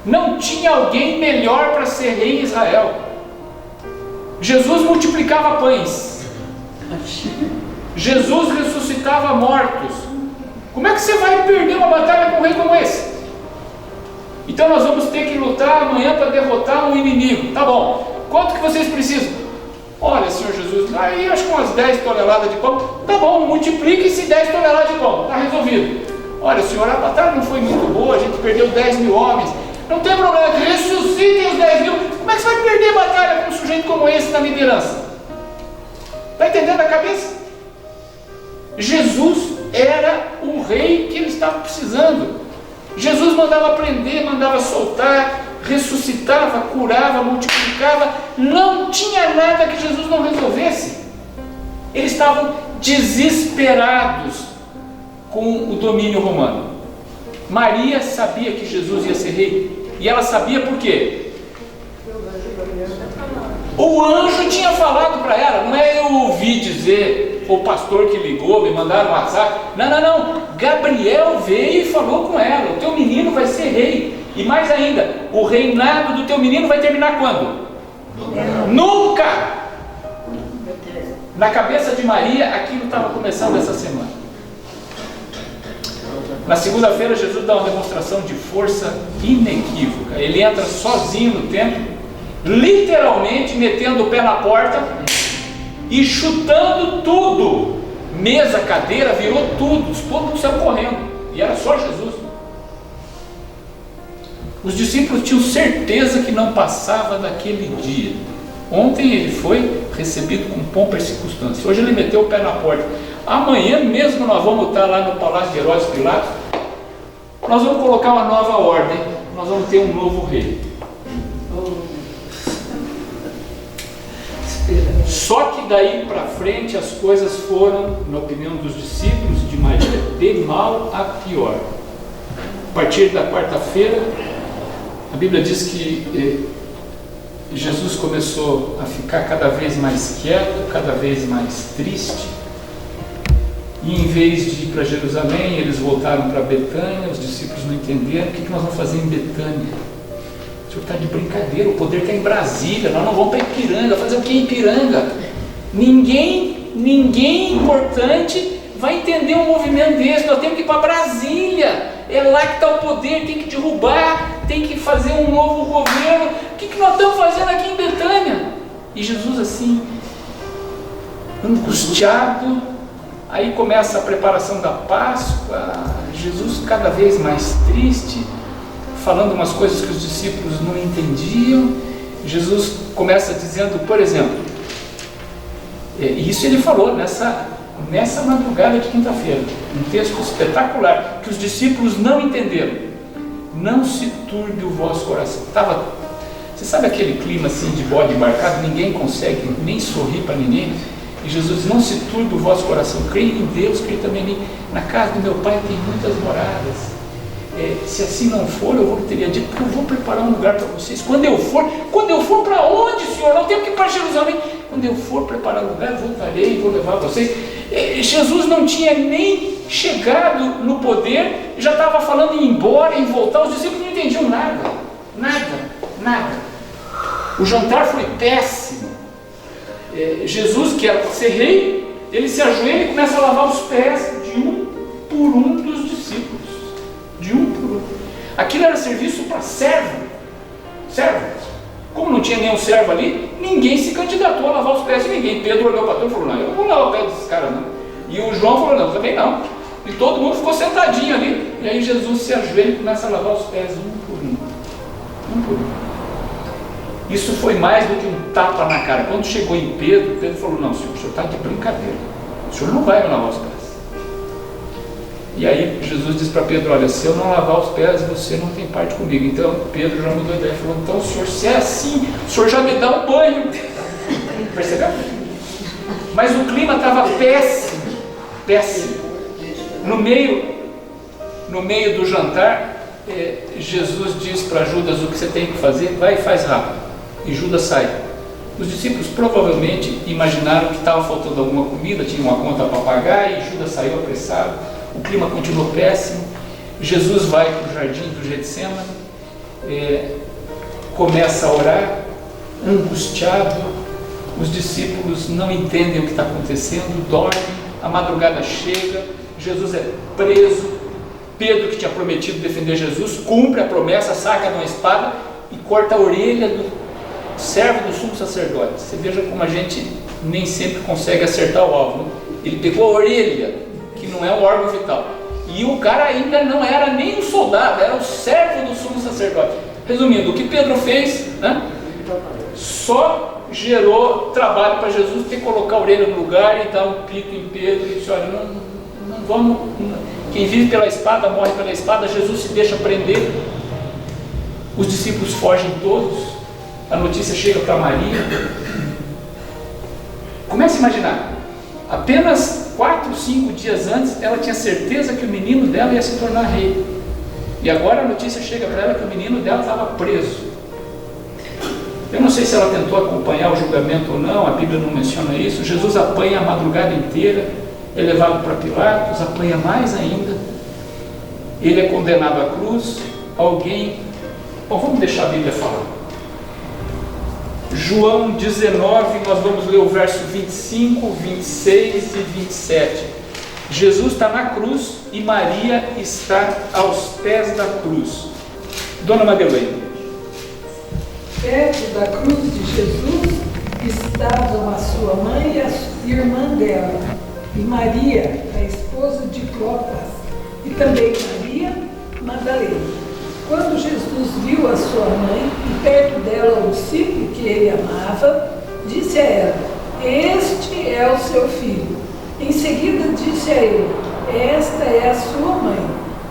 Não tinha alguém melhor para ser rei em Israel. Jesus multiplicava pães, Jesus ressuscitava mortos. Como é que você vai perder uma batalha com um rei como esse? Então nós vamos ter que lutar amanhã para derrotar um inimigo. Tá bom, quanto que vocês precisam? Olha, Senhor Jesus, aí acho que umas 10 toneladas de pão. Tá bom, multiplique esse 10 toneladas de pão, está resolvido. Olha, Senhor, a batalha não foi muito boa, a gente perdeu 10 mil homens. Não tem problema, ressuscitem os 10 mil. Como é que você vai perder a batalha com um sujeito como esse na liderança? Está entendendo a cabeça? Jesus era o rei que ele estava precisando. Jesus mandava prender, mandava soltar, ressuscitava, curava, multiplicava. Não tinha nada que Jesus não resolvesse. Eles estavam desesperados com o domínio romano. Maria sabia que Jesus ia ser rei. E ela sabia por quê? O anjo tinha falado para ela. Não é eu ouvi dizer, o pastor que ligou, me mandaram um WhatsApp. Não. Gabriel veio e falou com ela: o teu menino vai ser rei. E mais ainda, o reinado do teu menino vai terminar quando? Nunca! Na cabeça de Maria, aquilo estava começando essa semana. Na segunda-feira, Jesus dá uma demonstração de força inequívoca. Ele entra sozinho no templo, literalmente metendo o pé na porta e chutando tudo. Mesa, cadeira, virou tudo. Todo mundo saiu correndo. E era só Jesus. Os discípulos tinham certeza que não passava daquele dia. Ontem ele foi recebido com pompa e circunstância. Hoje ele meteu o pé na porta. Amanhã mesmo nós vamos estar lá no Palácio de Herodes Pilatos. Nós vamos colocar uma nova ordem. Nós vamos ter um novo rei. Só que daí para frente as coisas foram, na opinião dos discípulos de Maria, de mal a pior. A partir da quarta-feira, a Bíblia diz que Jesus começou a ficar cada vez mais quieto, cada vez mais triste. E em vez de ir para Jerusalém, eles voltaram para Betânia. Os discípulos não entenderam. O que nós vamos fazer em Betânia? O senhor está de brincadeira, o poder está em Brasília, nós não vamos para Ipiranga. Fazer o que em Ipiranga? Ninguém importante vai entender um movimento desse. Nós temos que ir para Brasília. É lá que está o poder, tem que derrubar, tem que fazer um novo governo. O que nós estamos fazendo aqui em Betânia? E Jesus assim, angustiado. Aí começa a preparação da Páscoa, Jesus cada vez mais triste, falando umas coisas que os discípulos não entendiam. Jesus começa dizendo, por exemplo, isso ele falou nessa madrugada de quinta-feira, um texto espetacular, que os discípulos não entenderam. Não se turbe o vosso coração. Você sabe aquele clima assim de bode embarcado, ninguém consegue nem sorrir para ninguém? E Jesus diz, não se turbe o vosso coração, creia em Deus, creia também em mim. Na casa do meu pai tem muitas moradas. se assim não for, eu teria dito, porque eu vou preparar um lugar para vocês. Quando eu for para onde, Senhor? Não tenho que ir para Jerusalém. Quando eu for preparar um lugar, voltarei e vou levar vocês. Jesus não tinha nem chegado no poder, já estava falando em ir embora, em voltar. Os discípulos não entendiam nada. O jantar foi péssimo. Jesus, que era para ser rei, ele se ajoelha e começa a lavar os pés de um por um dos discípulos. De um por um. Aquilo era serviço para servo. Como não tinha nenhum servo ali, ninguém se candidatou a lavar os pés de ninguém. Pedro olhou para Pedro e falou, não, eu não vou lavar o pé desses caras não. E o João falou, não, também não. E todo mundo ficou sentadinho ali. E aí Jesus se ajoelha e começa a lavar os pés um por um. Isso foi mais do que um tapa na cara. Quando chegou em Pedro, Pedro falou, não, senhor, o senhor está de brincadeira. O senhor não vai me lavar os pés. E aí Jesus disse para Pedro, olha, se eu não lavar os pés, você não tem parte comigo. Então Pedro já mudou a ideia, falou, então senhor, se é assim, o senhor já me dá um banho. Percebeu? Mas o clima estava péssimo. No meio do jantar, Jesus diz para Judas o que você tem que fazer, vai e faz rápido. E Judas sai. Os discípulos provavelmente imaginaram que estava faltando alguma comida, tinha uma conta para pagar, e Judas saiu apressado. O clima continuou péssimo. Jesus vai para o jardim do Getsemane, começa a orar, angustiado. Os discípulos não entendem o que está acontecendo, dormem. A madrugada chega, Jesus é preso. Pedro, que tinha prometido defender Jesus, cumpre a promessa, saca uma espada e corta a orelha do servo do sumo sacerdote. Você veja como a gente nem sempre consegue acertar o alvo, né? Ele pegou a orelha, que não é um órgão vital, e o cara ainda não era nem um soldado, era o servo do sumo sacerdote. Resumindo, o que Pedro fez, né, só gerou trabalho para Jesus ter que colocar a orelha no lugar e dar um pico em Pedro e disse, olha, não vamos, quem vive pela espada morre pela espada. Jesus se deixa prender, os discípulos fogem todos, a notícia chega para Maria. Comece a imaginar, apenas 4, 5 dias antes ela tinha certeza que o menino dela ia se tornar rei, e agora a notícia chega para ela que o menino dela estava preso. Eu não sei se ela tentou acompanhar o julgamento ou não, a Bíblia não menciona isso. Jesus apanha a madrugada inteira, é levado para Pilatos, apanha mais ainda, ele é condenado à cruz. Vamos deixar a Bíblia falar. João 19, nós vamos ler o verso 25, 26 e 27. Jesus está na cruz e Maria está aos pés da cruz. Dona Madeleine.
Perto da cruz de Jesus estavam a sua mãe e a irmã dela, e Maria, a esposa de Clopas, e também Maria Madalena. Quando Jesus viu a sua mãe e perto dela o discípulo que ele amava, disse a ela, este é o seu filho. Em seguida disse a ele, esta é a sua mãe.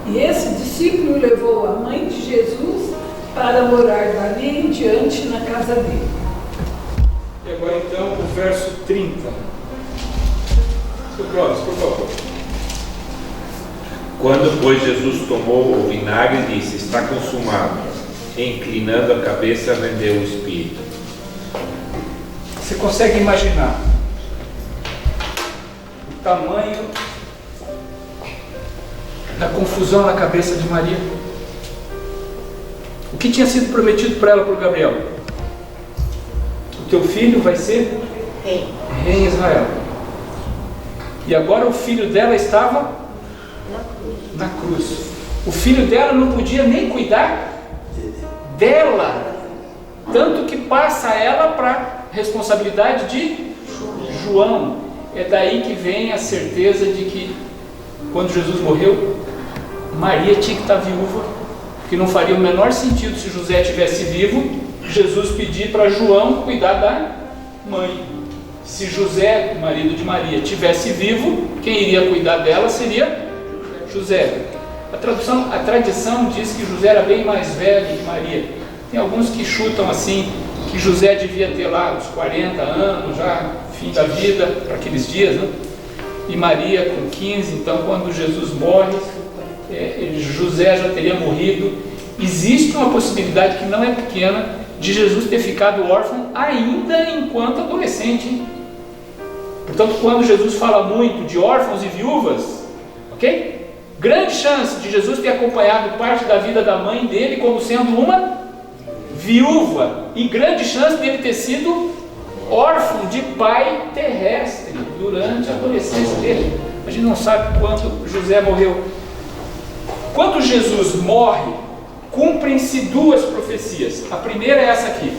E esse discípulo levou a mãe de Jesus para morar dali em diante na casa dele.
E agora então o verso 30. Seu Clóvis, por favor.
Quando, pois, Jesus tomou o vinagre e disse, está consumado, inclinando a cabeça, rendeu o espírito.
Você consegue imaginar o tamanho da confusão na cabeça de Maria? O que tinha sido prometido para ela por Gabriel? O teu filho vai ser rei em Israel. E agora o filho dela estava na cruz. O filho dela não podia nem cuidar dela, tanto que passa ela para responsabilidade de João. É daí que vem a certeza de que quando Jesus morreu, Maria tinha que estar viúva, que não faria o menor sentido se José estivesse vivo, Jesus pedir para João cuidar da mãe. Se José, o marido de Maria, estivesse vivo, quem iria cuidar dela seria José. A tradição diz que José era bem mais velho que Maria. Tem alguns que chutam assim, que José devia ter lá uns 40 anos, já fim da vida, para aqueles dias, né? E Maria com 15, então quando Jesus morre, José já teria morrido. Existe uma possibilidade que não é pequena de Jesus ter ficado órfão ainda enquanto adolescente, hein? Portanto, quando Jesus fala muito de órfãos e viúvas, ok? Grande chance de Jesus ter acompanhado parte da vida da mãe dele como sendo uma viúva, e grande chance dele ter sido órfão de pai terrestre durante a adolescência dele. A gente não sabe quando José morreu. Quando Jesus morre, cumprem-se duas profecias. A primeira é essa aqui: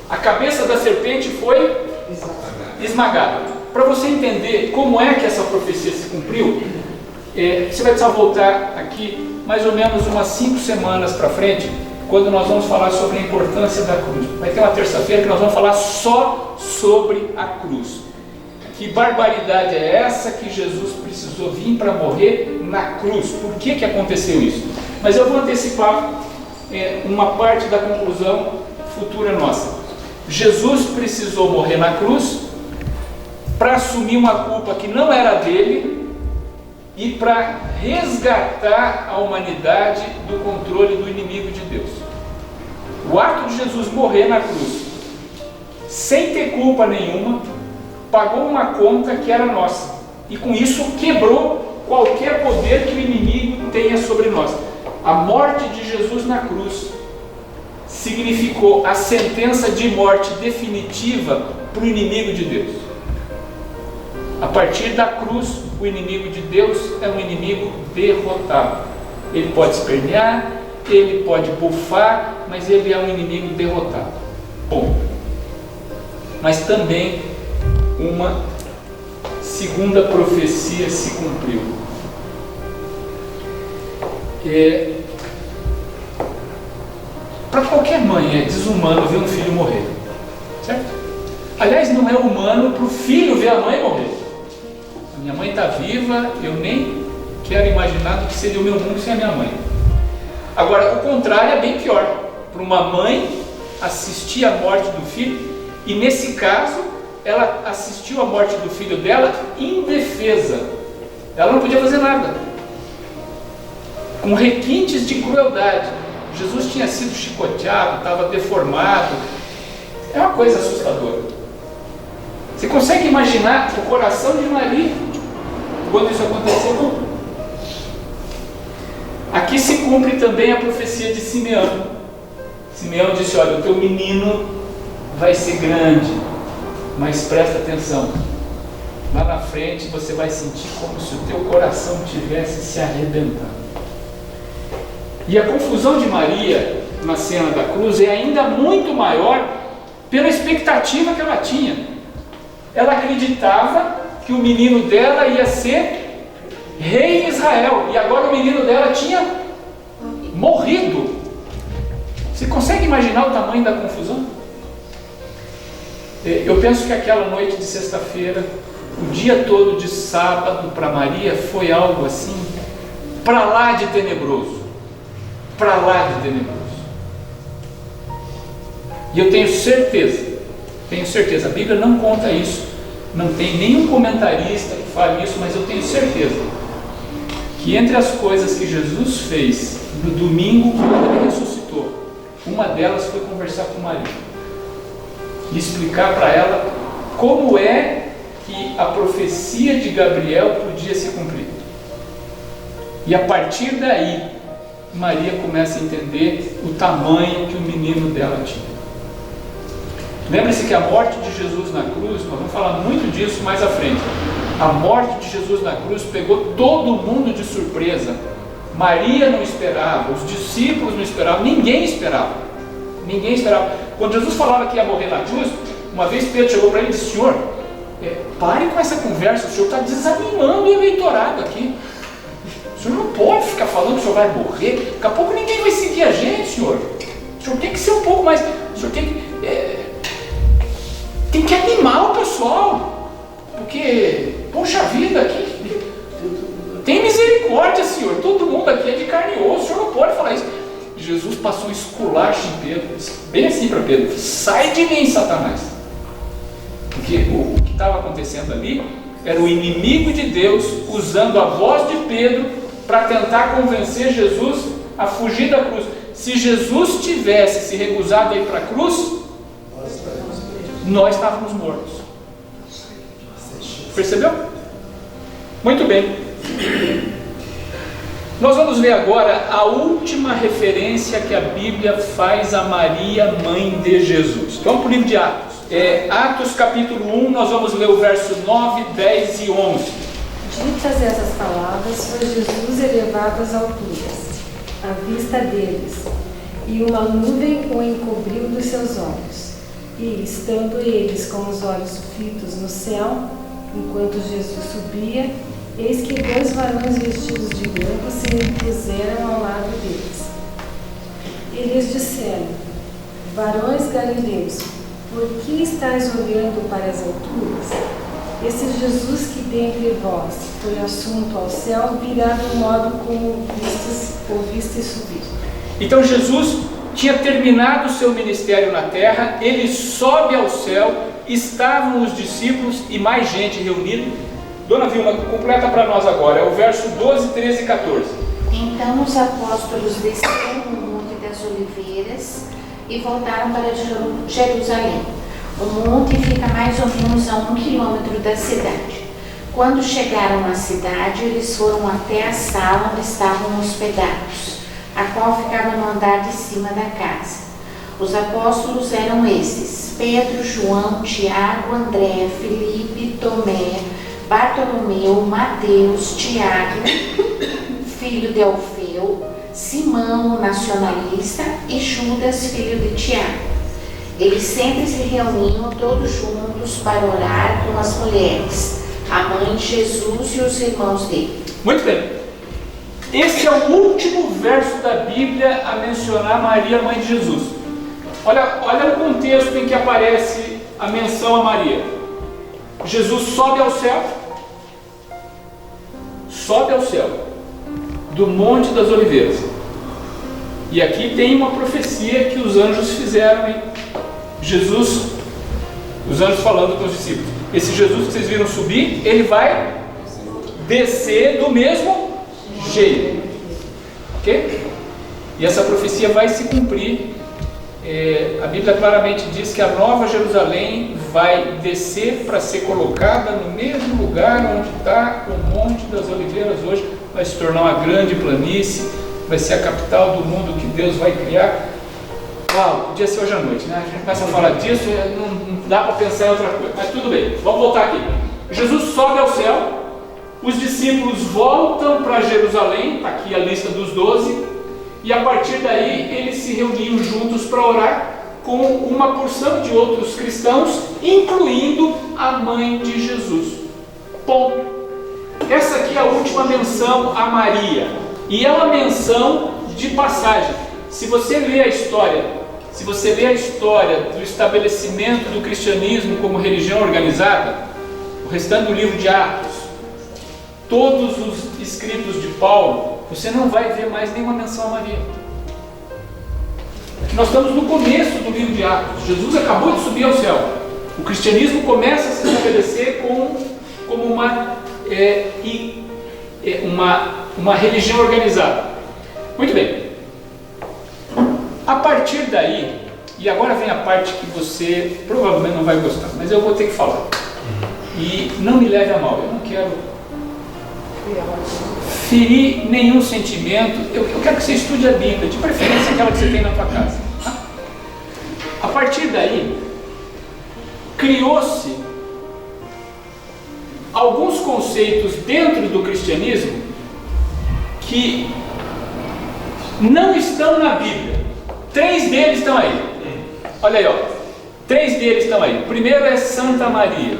a cabeça da serpente foi esmagada. Para você entender como é que essa profecia se cumpriu, você vai precisar voltar aqui mais ou menos umas 5 semanas para frente, quando nós vamos falar sobre a importância da cruz. Vai ter uma terça-feira que nós vamos falar só sobre a cruz. Que barbaridade é essa que Jesus precisou vir para morrer na cruz? Por que aconteceu isso? Mas eu vou antecipar uma parte da conclusão futura nossa. Jesus precisou morrer na cruz para assumir uma culpa que não era dele e para resgatar a humanidade do controle do inimigo de Deus. O ato de Jesus morrer na cruz, sem ter culpa nenhuma, pagou uma conta que era nossa, e com isso quebrou qualquer poder que o inimigo tenha sobre nós. A morte de Jesus na cruz significou a sentença de morte definitiva para o inimigo de Deus. A partir da cruz, o inimigo de Deus é um inimigo derrotado. Ele pode espernear, ele pode bufar, mas ele é um inimigo derrotado. Bom, mas também uma segunda profecia se cumpriu. Para qualquer mãe é desumano ver um filho morrer, certo? Aliás, não é humano para o filho ver a mãe morrer. A minha mãe está viva, eu nem quero imaginar o que seria o meu mundo sem a minha mãe. Agora, o contrário é bem pior. Para uma mãe assistir a morte do filho, e nesse caso, ela assistiu a morte do filho dela indefesa. Ela não podia fazer nada, com requintes de crueldade. Jesus tinha sido chicoteado, estava deformado. É uma coisa assustadora. Você consegue imaginar o coração de Maria quando isso aconteceu? Aqui se cumpre também a profecia de Simeão. Simeão disse: olha, o teu menino vai ser grande, mas presta atenção, lá na frente você vai sentir como se o teu coração tivesse se arrebentando. E a confusão de Maria na cena da cruz é ainda muito maior pela expectativa que ela tinha. Ela acreditava que o menino dela ia ser rei em Israel, e agora o menino dela tinha morrido. Você consegue imaginar o tamanho da confusão? Eu penso que aquela noite de sexta-feira, o dia todo de sábado para Maria foi algo assim, para lá de tenebroso, para lá de tenebroso. E eu tenho certeza, a Bíblia não conta isso, não tem nenhum comentarista que fale isso, mas eu tenho certeza que entre as coisas que Jesus fez no domingo quando ele ressuscitou, uma delas foi conversar com Maria e explicar para ela como é que a profecia de Gabriel podia se cumprir. E a partir daí, Maria começa a entender o tamanho que o menino dela tinha. Lembre-se que a morte de Jesus na cruz, nós vamos falar muito disso mais à frente. A morte de Jesus na cruz pegou todo mundo de surpresa. Maria não esperava, os discípulos não esperavam, ninguém esperava. Ninguém esperava. Quando Jesus falava que ia morrer na cruz, uma vez Pedro chegou para ele e disse: Senhor, pare com essa conversa, o senhor está desanimando o eleitorado aqui. O senhor não pode ficar falando que o senhor vai morrer, daqui a pouco ninguém vai seguir a gente, senhor. O senhor tem que ser um pouco mais, o senhor tem que animar o pessoal, porque, poxa vida, aqui tem misericórdia, senhor, todo mundo aqui é de carne e osso, o senhor não pode falar isso. Jesus passou um esculacho em Pedro, bem assim para Pedro: sai de mim, Satanás. Porque o que estava acontecendo ali era o inimigo de Deus usando a voz de Pedro para tentar convencer Jesus a fugir da cruz. Se Jesus tivesse se recusado a ir para a cruz, nós estávamos mortos. Percebeu? Muito bem. Nós vamos ver agora a última referência que a Bíblia faz a Maria, mãe de Jesus. Vamos para o livro de Atos. Atos capítulo 1, nós vamos ler o verso 9, 10 e 11.
Ditas essas palavras, foi Jesus elevado às alturas, à vista deles, e uma nuvem o encobriu dos seus olhos. E, estando eles com os olhos fitos no céu, enquanto Jesus subia, eis que 2 varões vestidos de branco se puseram ao lado deles. E lhes disseram: varões galileus, por que estáis olhando para as alturas? Esse Jesus que dentre vós foi assunto ao céu, virá do modo como ouvistes subir.
Então Jesus tinha terminado o seu ministério na terra, ele sobe ao céu, estavam os discípulos e mais gente reunida. Dona Vilma, completa para nós agora, é o verso 12, 13 e 14.
Então os apóstolos desceram no Monte das Oliveiras e voltaram para Jerusalém. O monte fica mais ou menos a 1 quilômetro da cidade. Quando chegaram à cidade, eles foram até a sala onde estavam hospedados, a qual ficava no andar de cima da casa. Os apóstolos eram esses: Pedro, João, Tiago, André, Filipe, Tomé, Bartolomeu, Mateus, Tiago, filho de Alfeu, Simão, o nacionalista, e Judas, filho de Tiago. Eles sempre se reuniam todos juntos para orar com as mulheres, a mãe de Jesus e os irmãos dele.
Muito bem. Esse é o último verso da Bíblia a mencionar Maria, mãe de Jesus. Olha o contexto em que aparece a menção a Maria. Jesus sobe ao céu, do Monte das Oliveiras. E aqui tem uma profecia que os anjos fizeram, hein? Jesus, os anjos falando com os discípulos: esse Jesus que vocês viram subir, ele vai descer do mesmo jeito. Ok? E essa profecia vai se cumprir. A Bíblia claramente diz que a Nova Jerusalém vai descer para ser colocada no mesmo lugar onde está o Monte das Oliveiras hoje. Vai se tornar uma grande planície, vai ser a capital do mundo que Deus vai criar. Uau, podia ser hoje à noite, né? A gente começa a falar disso e não dá para pensar em outra coisa. Mas tudo bem, vamos voltar aqui. Jesus sobe ao céu, os discípulos voltam para Jerusalém, está aqui a lista dos 12, e a partir daí eles se reuniam juntos para orar com uma porção de outros cristãos, incluindo a mãe de Jesus. Ponto. Essa aqui é a última menção a Maria, e é uma menção de passagem. Se você lê a história do estabelecimento do cristianismo como religião organizada, o restante do livro de Atos, todos os escritos de Paulo, você não vai ver mais nenhuma menção a Maria. Nós estamos no começo do livro de Atos. Jesus acabou de subir ao céu. O cristianismo começa a se estabelecer como uma religião organizada. Muito bem. A partir daí, e agora vem a parte que você provavelmente não vai gostar, mas eu vou ter que falar. E não me leve a mal, eu não quero ferir nenhum sentimento. Eu quero que você estude a Bíblia, de preferência aquela que você tem na tua casa. A partir daí, criou-se alguns conceitos dentro do cristianismo que não estão na Bíblia. 3 deles estão aí. Olha aí, ó. 3 deles estão aí. O primeiro é Santa Maria.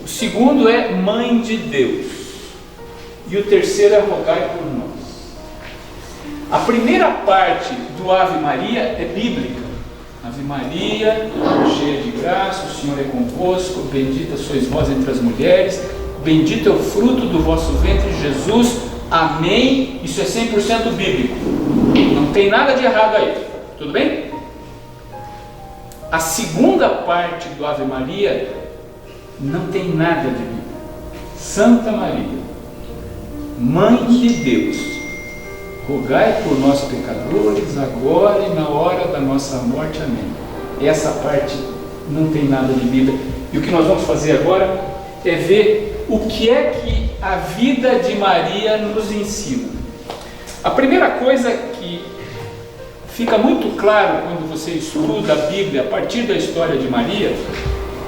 O segundo é Mãe de Deus. E o terceiro é Rogai por nós. A primeira parte do Ave Maria é bíblica. Ave Maria, cheia de graça, o Senhor é convosco, bendita sois vós entre as mulheres, bendito é o fruto do vosso ventre, Jesus. Amém. Isso é 100% bíblico. Não tem nada de errado aí. Tudo bem? A segunda parte do Ave Maria não tem nada de bíblico. Santa Maria, Mãe de Deus, rogai por nós pecadores, agora e na hora da nossa morte. Amém. Essa parte não tem nada de Bíblia. E o que nós vamos fazer agora é ver o que é que a vida de Maria nos ensina. A primeira coisa que fica muito claro quando você estuda a Bíblia a partir da história de Maria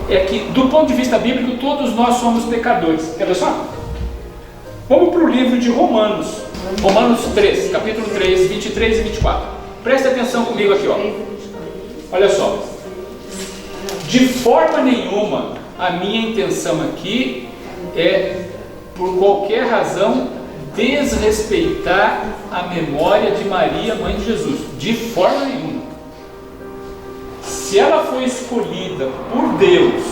é que, do ponto de vista bíblico, todos nós somos pecadores. Quer ver só? Vamos para o livro de Romanos, Romanos 3, capítulo 3, 23 e 24. Preste atenção comigo aqui, ó. Olha só. De forma nenhuma, a minha intenção aqui é, por qualquer razão, desrespeitar a memória de Maria, mãe de Jesus. De forma nenhuma. Se ela foi escolhida por Deus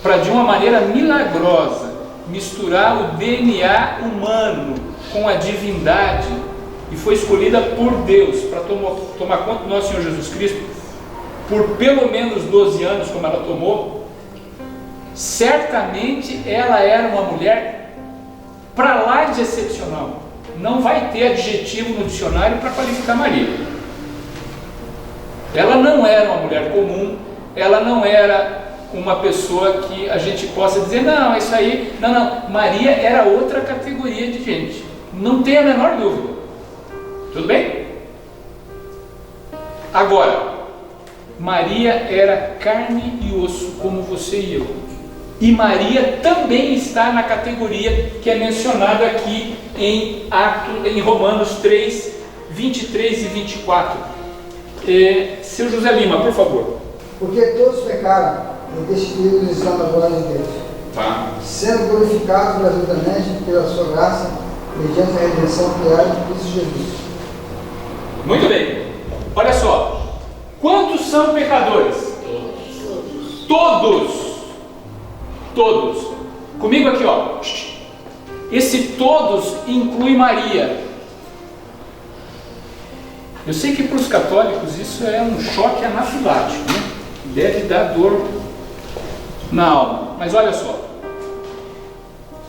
para, de uma maneira milagrosa, misturar o DNA humano com a divindade, e foi escolhida por Deus para tomar conta do nosso Senhor Jesus Cristo por pelo menos 12 anos, como ela tomou, certamente ela era uma mulher para lá de excepcional. Não vai ter adjetivo no dicionário para qualificar Maria. Ela não era uma mulher comum, ela não era uma pessoa que a gente possa dizer, não, isso aí, não, Maria era outra categoria de gente, não tem a menor dúvida. Tudo bem? Agora, Maria era carne e osso, como você e eu. E Maria também está na categoria que é mencionada aqui em Romanos 3, 23 e 24. Seu José Lima, por favor.
Porque todos pecaram e destituídos estão da glória de Deus, sendo glorificados gratuitamente pela sua graça, mediante a redenção criada de Cristo Jesus.
Muito bem. Olha só. Quantos são pecadores? Todos. Todos. Comigo aqui, ó. Esse todos inclui Maria. Eu sei que para os católicos isso é um choque anafilático, né? Deve dar dor na alma. Mas olha só.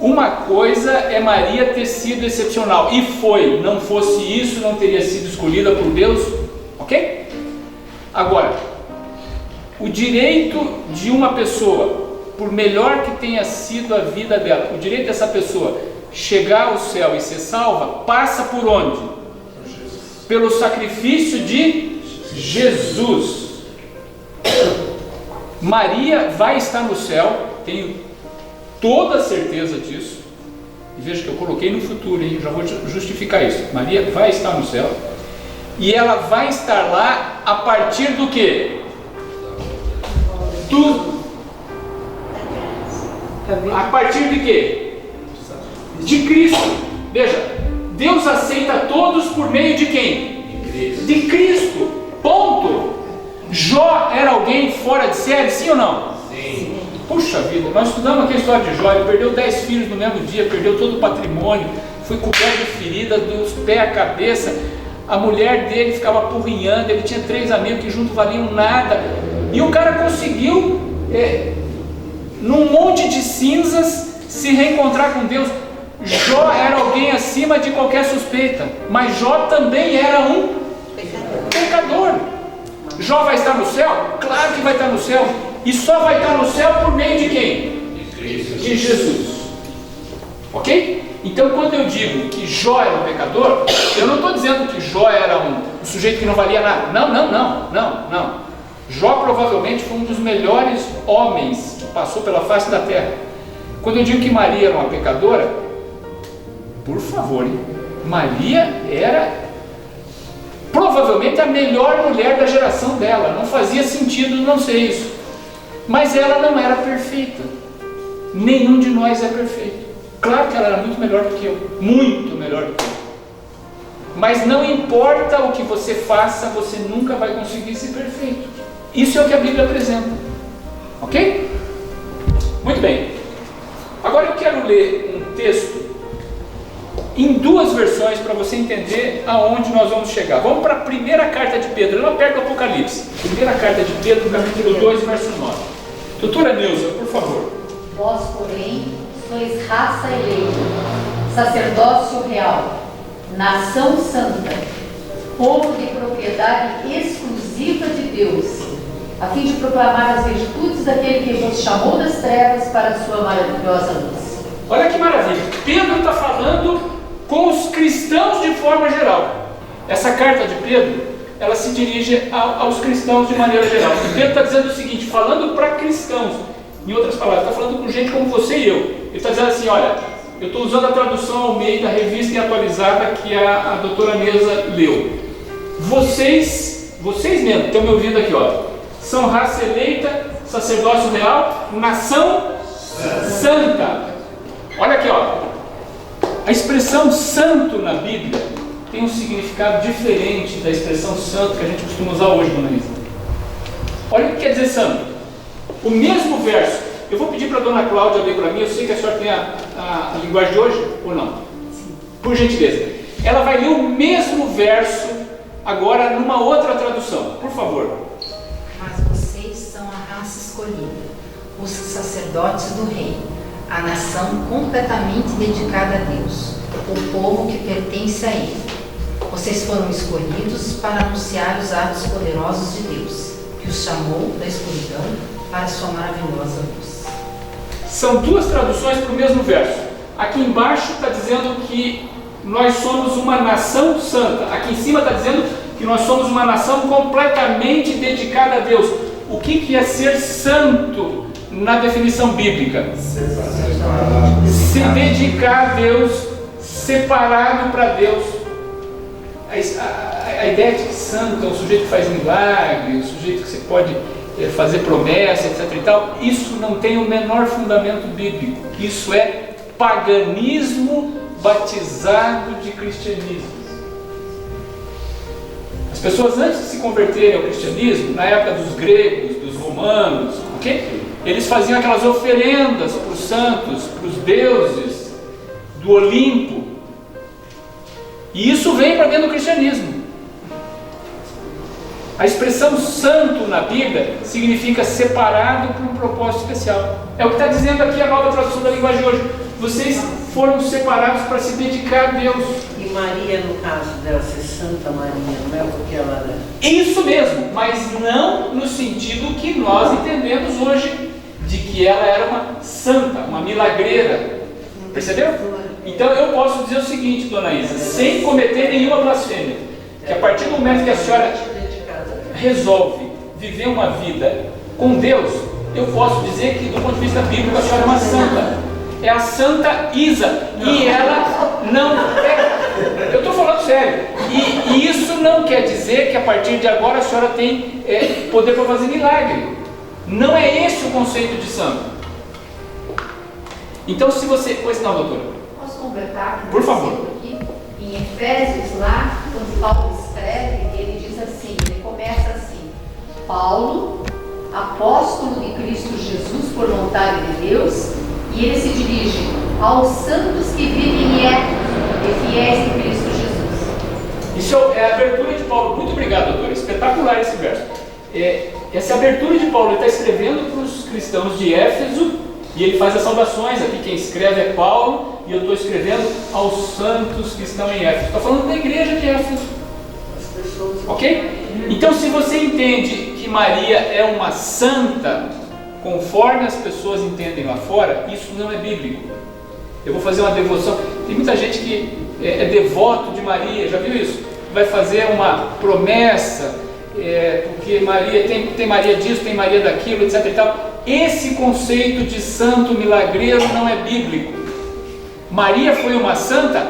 Uma coisa é Maria ter sido excepcional. E foi. Não fosse isso, não teria sido escolhida por Deus. Ok? Agora, o direito de uma pessoa, por melhor que tenha sido a vida dela, o direito dessa pessoa chegar ao céu e ser salva, passa por onde? Pelo sacrifício de Jesus. Maria vai estar no céu, tenho toda a certeza disso. E veja que eu coloquei no futuro, hein? Já vou justificar isso. Maria vai estar no céu. E ela vai estar lá a partir do quê? A partir de quê? De Cristo. Veja, Deus aceita todos por meio de quem? De Cristo. Ponto. Jó era alguém fora de série, sim ou não? Sim. Puxa vida, nós estudamos aqui a história de Jó. Ele perdeu 10 filhos no mesmo dia, perdeu todo o patrimônio, foi coberto de ferida dos pés à cabeça. A mulher dele ficava apurrinhando, ele tinha 3 amigos que juntos valiam nada. E o cara conseguiu, num monte de cinzas, se reencontrar com Deus. Jó era alguém acima de qualquer suspeita, mas Jó também era um pecador. Jó vai estar no céu? Claro que vai estar no céu. E só vai estar no céu por meio de quem? De Jesus. Ok? Então, quando eu digo que Jó era um pecador, eu não estou dizendo que Jó era um sujeito que não valia nada. Não. Jó provavelmente foi um dos melhores homens que passou pela face da terra. Quando eu digo que Maria era uma pecadora, por favor, hein? Maria era provavelmente a melhor mulher da geração dela. Não fazia sentido não ser isso. Mas ela não era perfeita. Nenhum de nós é perfeito. Claro que ela era muito melhor do que eu, muito melhor do que eu. Mas não importa o que você faça, você nunca vai conseguir ser perfeito. Isso é o que a Bíblia apresenta. Ok? Muito bem. Agora eu quero ler um texto em 2 versões para você entender aonde nós vamos chegar. Vamos para a primeira carta de Pedro, lá perto do Apocalipse. Primeira carta de Pedro, capítulo 2, verso 9. Doutora Neuza, por favor.
Vós, porém, sois raça eleita, sacerdócio real, nação santa, povo de propriedade exclusiva de Deus, a fim de proclamar as virtudes daquele que vos chamou das trevas para a sua maravilhosa luz.
Olha que maravilha. Pedro está falando com os cristãos de forma geral. Essa carta de Pedro, ela se dirige aos cristãos de maneira geral. E Pedro está dizendo o seguinte, falando para cristãos. Em outras palavras, está falando com gente como você e eu. Ele está dizendo assim, olha, eu estou usando a tradução ao meio da revista e atualizada que a doutora Neuza leu. Vocês mesmo, estão me ouvindo aqui, ó, são raça eleita, sacerdócio real, nação santa. Olha aqui, ó, a expressão santo na Bíblia tem um significado diferente da expressão santo que a gente costuma usar hoje, dona Isa. Olha o que quer dizer santo. O mesmo verso, eu vou pedir para a dona Cláudia ler para mim, eu sei que a senhora tem a linguagem de hoje, ou não? Sim. Por gentileza. Ela vai ler o mesmo verso, agora numa outra tradução, por favor.
Mas vocês são a raça escolhida, os sacerdotes do rei, a nação completamente dedicada a Deus, o povo que pertence a Ele. Vocês foram escolhidos para anunciar os atos poderosos de Deus, que os chamou da escuridão para a sua maravilhosa luz.
São duas traduções para o mesmo verso. Aqui embaixo está dizendo que nós somos uma nação santa. Aqui em cima está dizendo que nós somos uma nação completamente dedicada a Deus. O que é ser santo na definição bíblica? Se dedicar a Deus, separado para Deus. A ideia de que santo é um sujeito que faz milagre, um sujeito que você pode fazer promessa, etc. e tal, isso não tem o menor fundamento bíblico. Isso é paganismo batizado de cristianismo. As pessoas, antes de se converterem ao cristianismo, na época dos gregos, dos romanos, eles faziam aquelas oferendas para os santos, para os deuses do Olimpo. E isso vem para dentro do cristianismo. A expressão santo na Bíblia significa separado por um propósito especial. É o que está dizendo aqui a nova tradução da linguagem de hoje. Vocês foram separados para se dedicar a Deus.
E Maria, no caso dela ser Santa Maria, não é porque ela era...
Isso mesmo, mas não no sentido que nós entendemos hoje, de que ela era uma santa, uma milagreira. Percebeu? Então eu posso dizer o seguinte, dona Isa, sem cometer nenhuma blasfêmia, que a partir do momento que a senhora resolve viver uma vida com Deus, eu posso dizer que do ponto de vista bíblico a senhora é uma santa. É a Santa Isa. E ela não é. Eu estou falando sério. E isso não quer dizer que a partir de agora a senhora tem poder para fazer milagre. Não é esse o conceito de santo. Então se você... Pois não, doutora.
Posso completar?
Por favor.
Aqui? Em Efésios, lá, quando Paulo escreve, ele diz assim, ele começa assim: Paulo, apóstolo de Cristo Jesus por vontade de Deus, e ele se dirige aos santos que vivem em Éfeso e fiéis em Cristo Jesus.
Isso é a abertura de Paulo. Muito obrigado, doutora. Espetacular esse verso. Essa abertura de Paulo, ele está escrevendo para os cristãos de Éfeso e ele faz as saudações. Aqui quem escreve é Paulo e eu estou escrevendo aos santos que estão em Éfeso. Estou falando da igreja de Éfeso. Ok? Então, se você entende que Maria é uma santa, conforme as pessoas entendem lá fora, isso não é bíblico. Eu vou fazer uma devoção. Tem muita gente que é devoto de Maria, já viu isso? Vai fazer uma promessa, porque Maria tem Maria disso, tem Maria daquilo, etc. e tal. Esse conceito de santo milagreiro não é bíblico. Maria foi uma santa?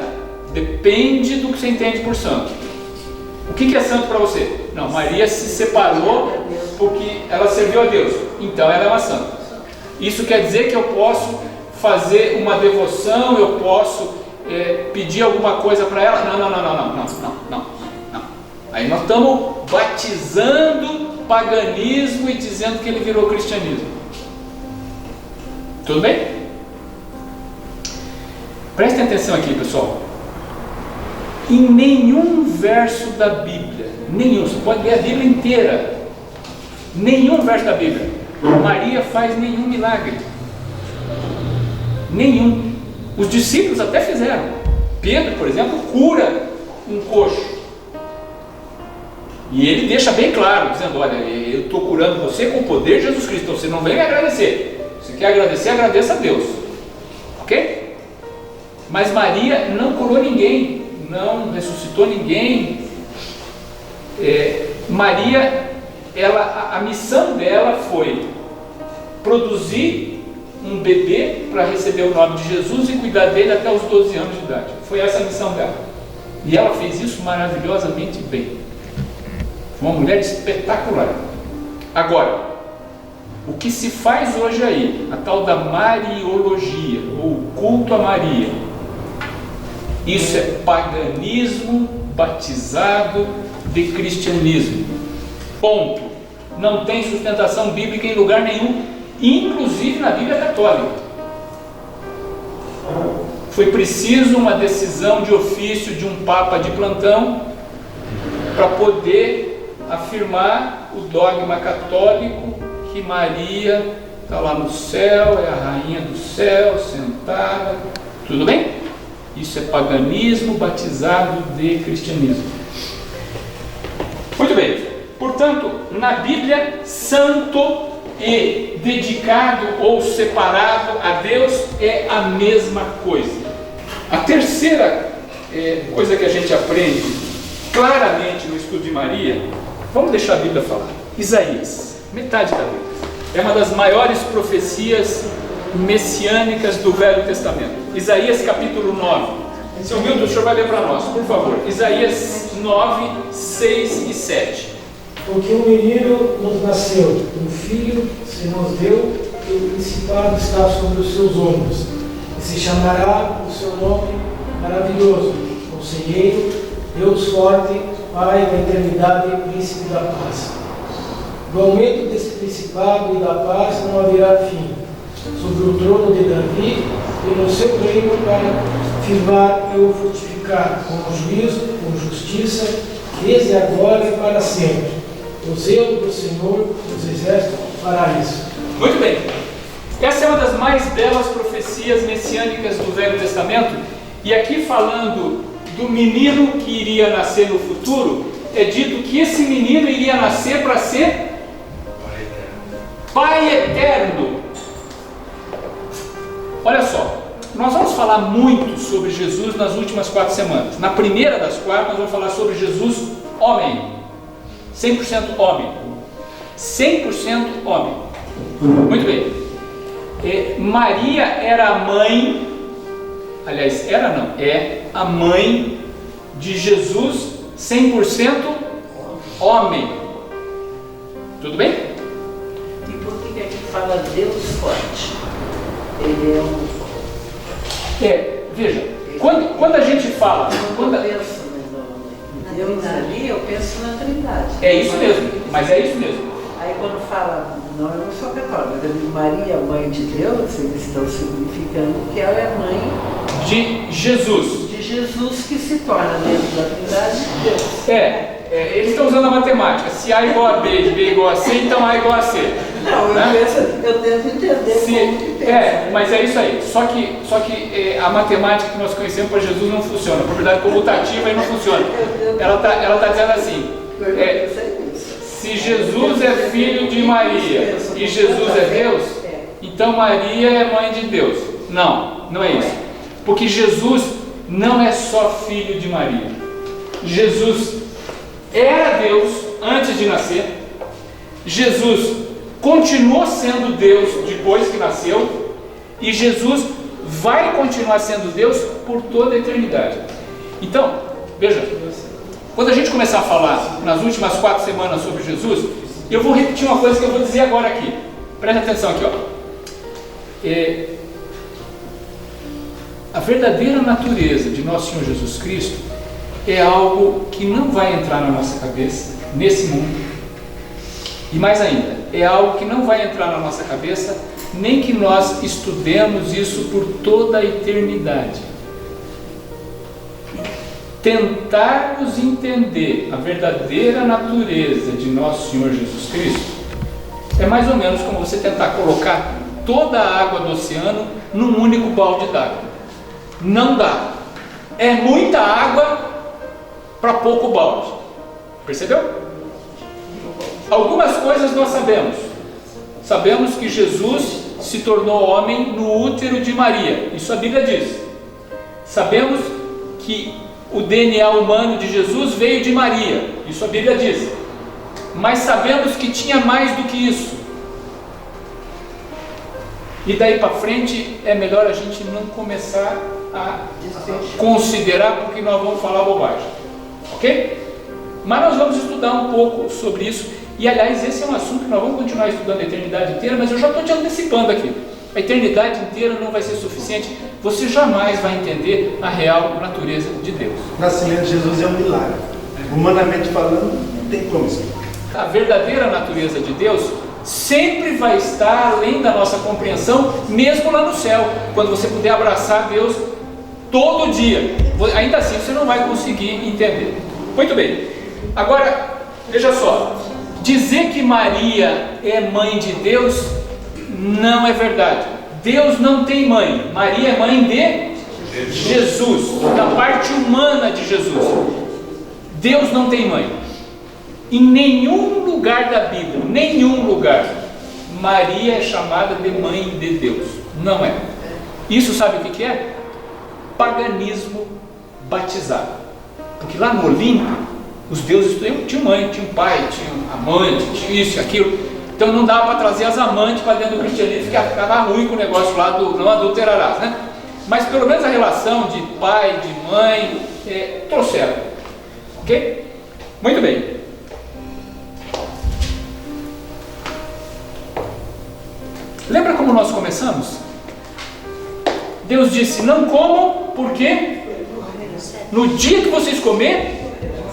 Depende do que você entende por santo. O que é santo para você? Não, Maria se separou porque ela serviu a Deus. Então ela é uma santa. Isso quer dizer que eu posso fazer uma devoção, eu posso pedir alguma coisa para ela? Não. Aí nós estamos batizando paganismo e dizendo que ele virou cristianismo. Tudo bem? Prestem atenção aqui, pessoal. Em nenhum verso da Bíblia, nenhum, você pode ler a Bíblia inteira, nenhum verso da Bíblia, Maria faz nenhum milagre. Nenhum. Os discípulos até fizeram. Pedro, por exemplo, cura um coxo. E ele deixa bem claro, dizendo: olha, eu estou curando você com o poder de Jesus Cristo, então você não vem me agradecer. Se quer agradecer, agradeça a Deus. Ok? Mas Maria não curou ninguém, não ressuscitou ninguém. Maria, a missão dela foi produzir um bebê para receber o nome de Jesus e cuidar dele até os 12 anos de idade. Foi essa a missão dela. E ela fez isso maravilhosamente bem. Foi uma mulher espetacular. Agora, o que se faz hoje aí, a tal da Mariologia, ou culto a Maria, isso é paganismo batizado de cristianismo. Ponto. Não tem sustentação bíblica em lugar nenhum, inclusive na Bíblia Católica. Foi preciso uma decisão de ofício de um Papa de plantão para poder afirmar o dogma católico que Maria está lá no céu, é a rainha do céu, sentada. Tudo bem? Isso é paganismo batizado de cristianismo. Muito bem. Portanto, na Bíblia, santo e dedicado ou separado a Deus é a mesma coisa. A terceira coisa que a gente aprende claramente no estudo de Maria, vamos deixar a Bíblia falar. Isaías, metade da Bíblia, é uma das maiores profecias messiânicas do Velho Testamento. Isaías capítulo 9. Seu Milton, o senhor vai ler para nós, por favor. Isaías 9, 6 e 7.
Porque um menino nos nasceu, um filho se nos deu, e o principado está sobre os seus ombros. E se chamará o seu nome maravilhoso, Conselheiro, Deus forte, Pai da eternidade e Príncipe da paz. Do aumento desse principado e da paz não haverá fim, sobre o trono de Davi e no seu reino, para firmar e o fortificar com juízo, com justiça, desde agora e para sempre. O zelo do Senhor dos Exércitos fará isso.
Muito bem. Essa é uma das mais belas profecias messiânicas do Velho Testamento. E aqui, falando do menino que iria nascer no futuro, é dito que esse menino iria nascer para ser Pai Eterno. Olha só, nós vamos falar muito sobre Jesus nas últimas 4 semanas. Na primeira das 4, nós vamos falar sobre Jesus homem. 100% homem. 100% homem. Muito bem. Maria era a mãe, aliás, era não, é a mãe de Jesus 100% homem. Tudo bem?
E por que aqui fala Deus forte? Ele é um...
Veja, quando a gente fala...
Deus ali, eu penso na Trindade.
É isso mesmo, mas é isso mesmo.
Aí quando fala, não, eu não sou católica, mas eu digo Maria, mãe de Deus, eles estão significando que ela é mãe
de Jesus.
De Jesus, que se torna dentro da Trindade de Deus.
Eles estão usando a matemática. Se A igual a B e B igual a C, então A igual a C.
Não, eu tento entender como que pensa.
Mas é isso aí. Só que a matemática que nós conhecemos para Jesus não funciona. A propriedade comutativa aí não funciona. Ela tá dizendo assim, se Jesus é filho de Maria e Jesus é Deus, então Maria é mãe de Deus. Não é isso. Porque Jesus não é só filho de Maria. Jesus era Deus antes de nascer. Jesus continuou sendo Deus depois que nasceu. E Jesus vai continuar sendo Deus por toda a eternidade. Então, veja, quando a gente começar a falar nas últimas 4 semanas sobre Jesus, eu vou repetir uma coisa que eu vou dizer agora aqui. Presta atenção aqui, ó. A verdadeira natureza de nosso Senhor Jesus Cristo é algo que não vai entrar na nossa cabeça nesse mundo. E mais ainda, é algo que não vai entrar na nossa cabeça nem que nós estudemos isso por toda a eternidade. Tentarmos entender a verdadeira natureza de nosso Senhor Jesus Cristo é mais ou menos como você tentar colocar toda a água do oceano num único balde d'água. Não dá. É muita água para pouco balde. Percebeu? Algumas coisas nós sabemos. Sabemos que Jesus se tornou homem no útero de Maria. Isso a Bíblia diz. Sabemos que o DNA humano de Jesus veio de Maria. Isso a Bíblia diz. Mas sabemos que tinha mais do que isso. E daí para frente é melhor a gente não começar a considerar, porque nós vamos falar bobagem. Ok? Mas nós vamos estudar um pouco sobre isso. E aliás, esse é um assunto que nós vamos continuar estudando a eternidade inteira, mas eu já estou te antecipando aqui. A eternidade inteira não vai ser suficiente. Você jamais vai entender a real natureza de Deus.
O nascimento de Jesus é um milagre. Humanamente falando, não tem como explicar.
A verdadeira natureza de Deus sempre vai estar além da nossa compreensão, mesmo lá no céu, quando você puder abraçar Deus todo dia. Ainda assim você não vai conseguir entender. Muito bem. Agora, veja só. Dizer que Maria é mãe de Deus não é verdade. Deus não tem mãe. Maria é mãe de Jesus, da parte humana de Jesus. Deus não tem mãe. Em nenhum lugar da Bíblia, nenhum lugar, Maria é chamada de mãe de Deus. Não é. Isso sabe o que é? Paganismo batizado. Porque lá no Olimpo, os deuses tinham mãe, tinham pai, tinham amante, tinha isso e aquilo. Então não dava para trazer as amantes para dentro do cristianismo, ficava ruim com o negócio lá do não adulterarás, né? Mas pelo menos a relação de pai, de mãe, trouxeram. Ok? Muito bem. Lembra como nós começamos? Deus disse, não comam, porque no dia que vocês comerem,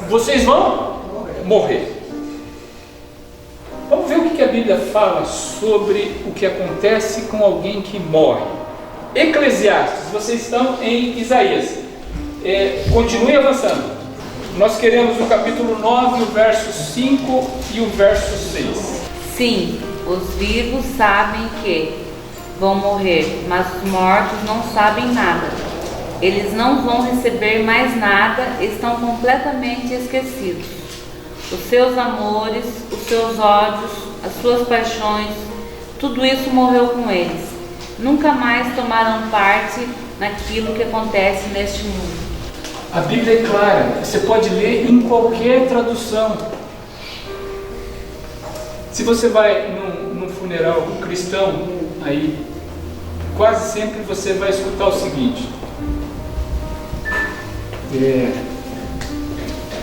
vocês vão morrer. Vamos ver o que a Bíblia fala sobre o que acontece com alguém que morre. Eclesiastes, vocês estão em Isaías. Continue avançando. Nós queremos o capítulo 9, o verso 5 e o verso 6.
Sim, os vivos sabem que vão morrer, mas os mortos não sabem nada. Eles não vão receber mais nada, estão completamente esquecidos. Os seus amores, os seus ódios, as suas paixões, tudo isso morreu com eles. Nunca mais tomarão parte naquilo que acontece neste mundo.
A Bíblia é clara, você pode ler em qualquer tradução. Se você vai num funeral cristão, aí quase sempre você vai escutar o seguinte: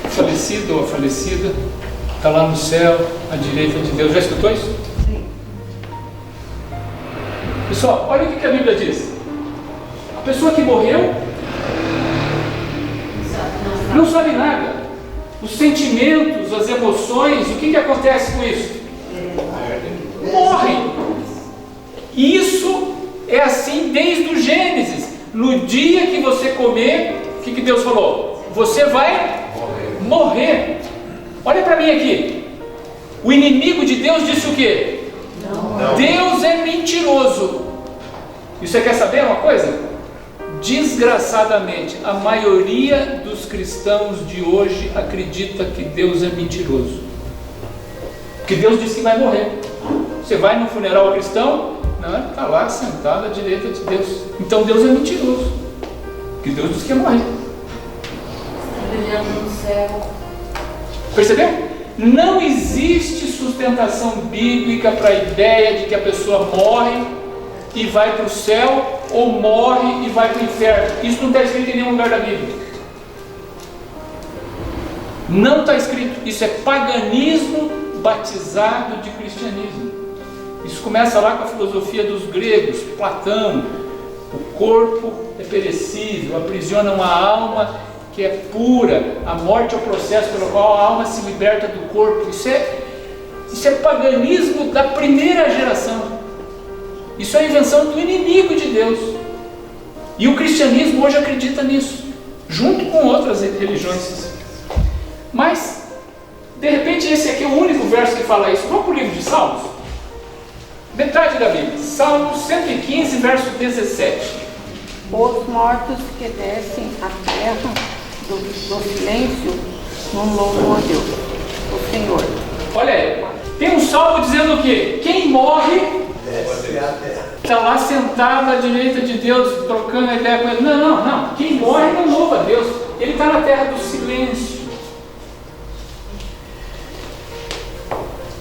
falecido ou a falecida está lá no céu, à direita de Deus. Já escutou isso?
Sim.
Pessoal, olha o que a Bíblia diz. A pessoa que morreu não sabe nada. Os sentimentos, as emoções, o que acontece com isso? Morrem. Isso é assim desde o Gênesis. No dia que você comer, o que Deus falou? Você vai morrer. Olha para mim aqui. O inimigo de Deus disse o quê? Não. Deus é mentiroso. E você quer saber uma coisa? Desgraçadamente, a maioria dos cristãos de hoje acredita que Deus é mentiroso. Que Deus disse que vai morrer. Você vai no funeral cristão, está lá sentado à direita de Deus. Então Deus é mentiroso. Que Deus disse que ia morrer.
Brilhando no céu.
Percebeu? Não existe sustentação bíblica para a ideia de que a pessoa morre e vai para o céu, ou morre e vai para o inferno. Isso não está escrito em nenhum lugar da Bíblia. Não está escrito. Isso é paganismo batizado de cristianismo. Isso começa lá com a filosofia dos gregos, Platão. O corpo é perecível, aprisiona uma alma que é pura. A morte é o processo pelo qual a alma se liberta do corpo. Isso é paganismo da primeira geração. Isso é a invenção do inimigo de Deus. E o cristianismo hoje acredita nisso, junto com outras religiões. Mas, de repente, esse aqui é o único verso que fala isso. Vamos para o livro de Salmos? Metade da Bíblia. Salmo 115, verso 17.
Os mortos que descem à terra do silêncio não louvam a Deus, o Senhor.
Olha aí, tem um salmo dizendo o quê? Quem morre está lá sentado à direita de Deus, trocando a ideia com ele. Não. Quem morre não louva a Deus. Ele está na terra do silêncio.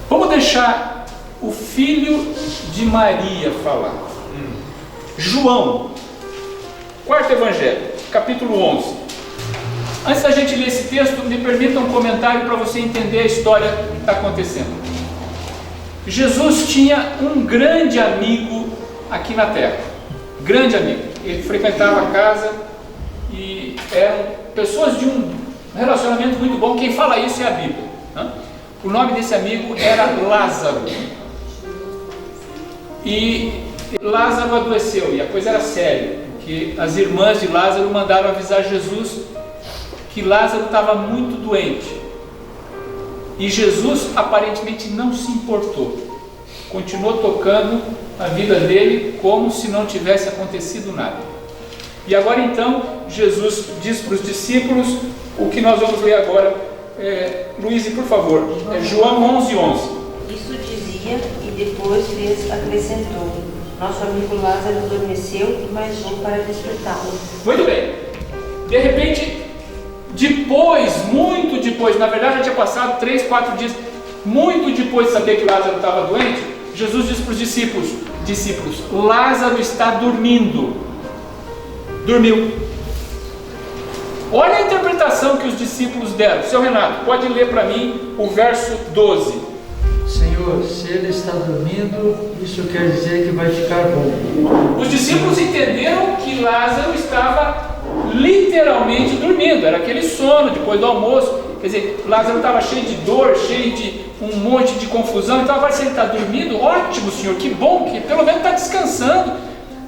Vamos deixar o filho de Maria falar. João, quarto evangelho, capítulo 11. Antes da gente ler esse texto, me permita um comentário para você entender a história que está acontecendo. Jesus tinha um grande amigo aqui na terra. Grande amigo. Ele frequentava a casa e eram pessoas de um relacionamento muito bom. Quem fala isso é a Bíblia, né? O nome desse amigo era Lázaro. E Lázaro adoeceu, e a coisa era séria, porque as irmãs de Lázaro mandaram avisar Jesus que Lázaro estava muito doente. E Jesus aparentemente não se importou. Continuou tocando a vida dele como se não tivesse acontecido nada. E agora então, Jesus diz para os discípulos o que nós vamos ler agora. Luiz, por favor, João 11:11.
Isso dizia e depois lhes acrescentou: nosso amigo Lázaro adormeceu, mas vou para despertá-lo.
Muito bem. De repente, muito depois, na verdade já tinha passado 3, 4 dias, muito depois de saber que Lázaro estava doente, Jesus disse para os discípulos, Lázaro está dormindo. Dormiu. Olha a interpretação que os discípulos deram. Seu Renato, pode ler para mim o verso 12.
Senhor, se ele está dormindo, isso quer dizer que vai ficar bom.
Os discípulos entenderam que Lázaro estava literalmente dormindo. Era aquele sono depois do almoço. Quer dizer, Lázaro estava cheio de dor, cheio de um monte de confusão. Então agora se ele está dormindo, ótimo, Senhor, que bom, que pelo menos está descansando.